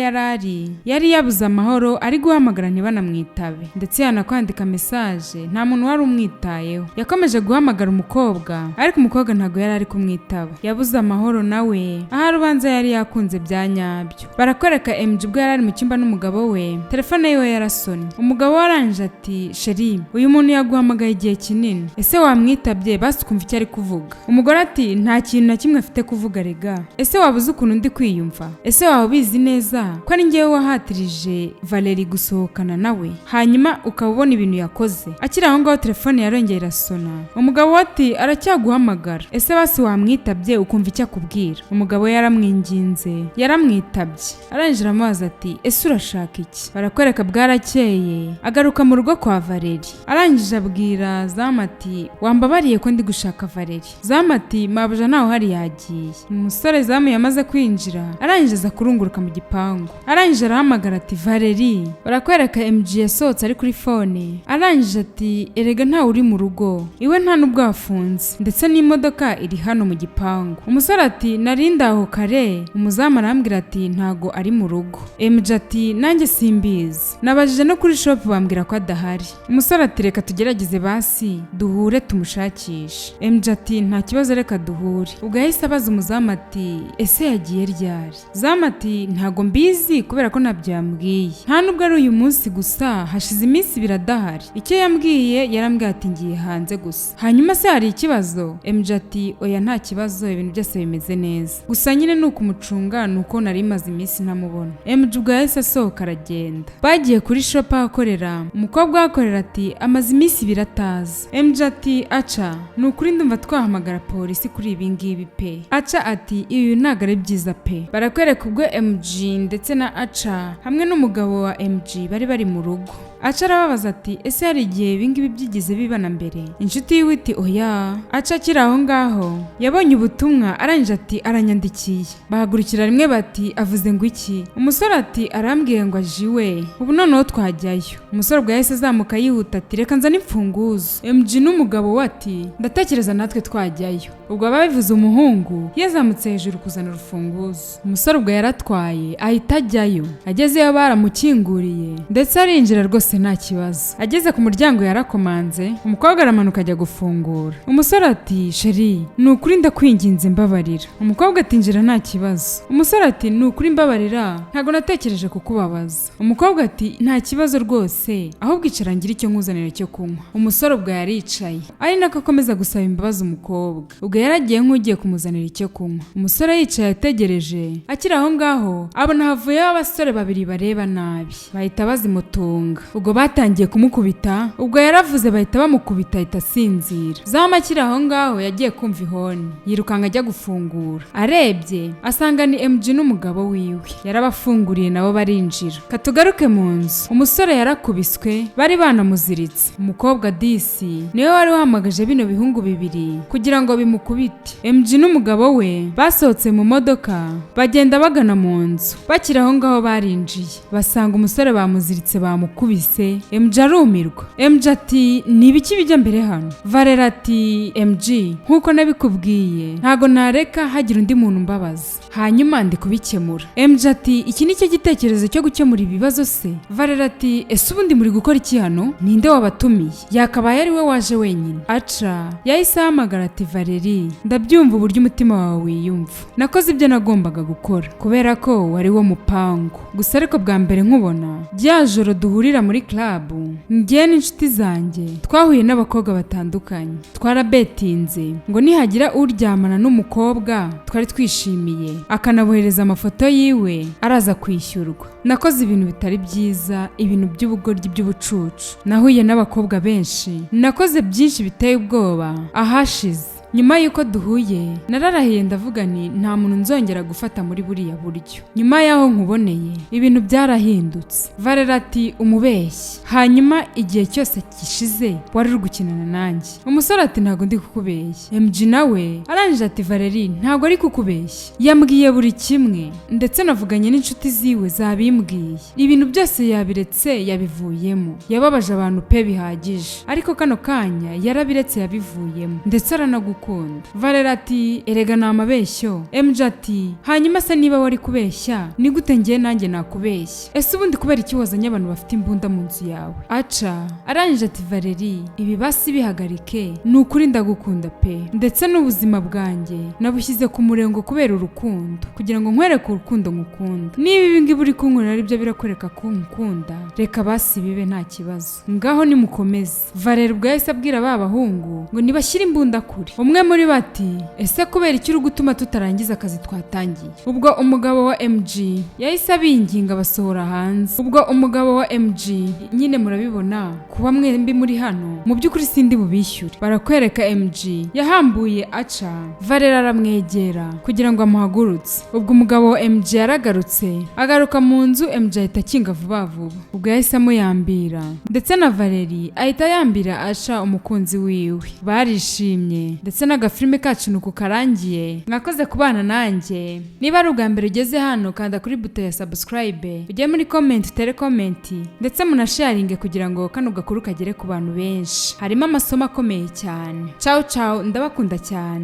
[SPEAKER 1] yari yabuze amahoro ari guhamagara ntibanamwitabe ndetse yanakwandika message nta muntu wari umwitayeho. Yakomeje guhamagara umukobwa ariko umukobwa ntago yari ari kumwitaba. Yabuze amahoro nawe aha rubanza yari yakunze bya nyabyo. Barakwereka MG ubwo yari ari mu cyumba n'umugabo we, telefone yiwe yarasonye. Umugabo waranje ati sheri uyu muntu yaguhamagaye igihe kinini ese wamwitabye basi kumva icyo ari kuvuga. Umugore ati nta kintu na kimwe afite kuvuga rega. Ese wabuze ukuntu ndi kwiyumva? Ese waba ubizi neza ko ari njyewe wahatirije Valeri gusohokana nawe hanyuma ukabona ibintu yakoze? Akiri aho ngaho telefone yarongeye irasona. Umugabo ati aracyaguhamagara ese basi wamwitabye ukumva icyo akubwira? Umugabo yaramwinginze yaramwitabye. Arangije aramubaza ati ese urashaka iki? Barakwereka bwarakeye agaruka mu rugo kwa Valeri. Arangije abwira Zamu ati wambabariye ko ndi gushaka Valeri. Zamu ati mabuja ntaho hari yagiye. Umusore Zamu yamaze kwinjira arangije aza kurunguruka mu gipangu. Arangije arahamagara ati Valeri. Barakwereka MG yasohotse ari kuri fone. Arangije ati erega ntawe uri mu rugo iwe nta nubwo afunze ndetse n'imodoka iri hano mu gipangu. Umusore ati narinda aho kare. Umuzamu arambwira ati ntago ari mu rugo. MG ati nanjye simbizi nabajije no kuri shop bambwira ko adahari. Umusore ati reka tugerageze basi duhure tumushakishe. MG ati nta kibazo reka duhure. Ubwo yahise abaza umuzamu ati ese yagiye ryari? Zamu ati ntago mbizi kubera ko nabyambwiye nta nubwo ari uyu munsi gusa hashize iminsi biradahari. Icyo yambwiye yarambwiye ati ngiye hanze gusa. Hanyuma se hari ikibazo? MG ati oya nta kibazo ibintu byose bimeze neza gusa nyine nuko umucunga nuko nari maze iminsi ntamubona. MG ubwo yahise asohoka aragenda. Bagiye kuri shop ahakorera. Umukobwa ahakorera ati amaze iminsi birataza. MG ati Aca nukuri ndumva twahamagara polisi kuri ibi ngibi pe. Aca ati ibi ntago ari byiza pe. Barakwereka ubwo MG ndetse na Aca hamwe n'umugabo wa MG bari mu rugo. Aca arababaza ati ese hari igihe ibi ngibi byigeze bibana mbere? Inshuti yiwe iti oya. Aca akiri aho ngaho yabonye ubutumwa arangije ati aranyandikiye. Bahagurukira rimwe bati avuze ngo iki? Umusore ati arambwiye ngo ajiwe ubu noneho twajyayo. Umusore ubwo yahise azamuka yihuta ati reka nzane imfunguzo. MG n'umugabo we ati ndatekereza natwe twajyayo. Ubwo babivuze umuhungu yazamutse hejuru kuzana urufunguzo. Umusore ubwo yaratwaye ahita ajyayo. Agezeyo baramukinguriye ndetse arinjira rwose nta kibazo. Ageze ku muryango yarakomanze. Umukobwa aramanuka ajya gufungura. Umusore ati sheri nukuri ndakwinginze mbabarira. Umukobwa ati njira nta kibazo. Umusore ati nukuri mbabarira ntago natekereje kukubabaza. Umukobwa ati nta kibazo rwose ahubwo icara ngira icyo nkuzanira cyo kunywa. Umusore ubwo yaricaye ari nako akomeza gusaba imbabazi umukobwa. Ubwo yaragiye nk'ugiye kumuzanira icyo kunywa. Umusore yicaye ategereje. Akiri aho ngaho abona havuyeho abasore babiri bareba nabi bahita bazimutunga. Ubwo batangiye kumukubita. Ubwo yaravuze bahita bamukubita ahita asinzira. Zamu akiri aho ngaho yagiye kumva ihoni yirukanga ajya gufungura. Arebye asanga ni MG n'umugabo wiwe. Yarabafunguriye nabo barinjira. Katugaruke mu nzu. Umusore yarakubiswe bari banamuziritse. Umukobwa disi niwe wari wahamagaje bino bihungu bibiri kugira ngo bimukubite. MG n'umugabo we basohotse mu modoka bagenda bagana mu nzu. Bakiri aho ngaho barinjiye basanga umusore bamuziritse bamukubise. abyumvise MJ arumirwa. MJ ati ni ibiki bijya mbere hano? Valera ati MG nkuko nabikubwiye ntago nareka hagira undi muntu mbabaza hanyuma ndi kubikemura. MJ ati iki nicyo gitekerezo cyo gukemura ibibazo se? Valera ati ese ubundi muri gukora iki hano? Ninde wabatumiye? Yakabaye ari we waje wenyine. Aca yahise ahamagara ati Valeri ndabyumva uburyo umutima wawe wiyumva. Nakoze ibyo nagombaga gukora kubera ko wari wo mupango. Gusa ariko bwa mbere nkubona rya joro duhurira muri club njye n'inshuti zanjye twahuye n'abakobwa batandukanye. Twarabetinze ngo nihagira uryamana n'umukobwa twari twishimiye akanabohereza amafoto yiwe araza kwishyurwa. Nakoze ibintu bitari byiza, ibintu by'ubugoryi by'ubucucu. Nahuye n'abakobwa benshi, nakoze byinshi biteye ubwoba ahashize. Nyuma yuko duhuye nararahiye ndavuga nti nta muntu nzongera gufata muri buriya buryo. Nyuma yaho nkuboneye ibintu byarahindutse. Valera ati umubeshyi. Hanyuma igihe cyose gishize wari uri gukinana nanjye. Umusore ati ntago ndi kukubeshya. MG nawe arangije ati Valeri ntago ari kukubeshya. Yambwiye buri kimwe ndetse navuganye n'inshuti ziwe zabimbwiye. Ibintu byose yabiretse yabivuyemo. Yababaje abantu pe bihagije. Ariko kano kanya yarabiretse yabivuyemo ndetse aranagukunda. Valera ati erega ni amabeshyo. MJ ati hanyuma se niba wari kubeshya ni gute ngiye nanjye nakubeshya? Ese ubundi kubera iki wazanye abantu bafite imbunda mu nzu yawe? Aca arangije ati Valeri ibi basi bihagarike, ni ukuri ndagukunda pe ndetse n'ubuzima bwanjye nabushyize ku murengo kubera urukundo, kugira ngo nkwereke urukundo ngukunda. Niba ibi ngibi uri kunkorera ari byo birakwereka ko nkukunda, reka basi bibe nta kibazo, ngaho nimukomeze. Valera ubwo yahise abwira ba bahungu ngo nibashyire imbunda kure. Umwe muri bati ese kubera iki uri gutuma tutarangiza akazi twatangiye? Ubwo umugabo wa MG yahise abinginga basohora hanze. Ubwo umugabo wa MG nyine murabibona kuba mwembi muri hano mu by'ukuri sindi bubishyure. Barakwereka MG yahambuye Aca. Valera aramwegera kugira ngo amuhagurutse. Ubwo umugabo wa MG yaragarutse agaruka mu nzu. MG ahita akinga vuba vuba. Ubwo yahise amuyambira ndetse na Valeri ahita yambira Aca umukunzi wiwe. Barishimye ndetse n'agafilme kacu nuko karangiye. Mwakoze kubana nanjye. Niba ari ubwa mbere ugeze hano kanda kuri buto ya subscribe, ujye muri comment utere comment ndetse munasharinge kugira ngo kano gakuru kagere ku bantu benshi. Harimo amasomo akomeye cyane. Ciao ciao, ndabakunda cyane.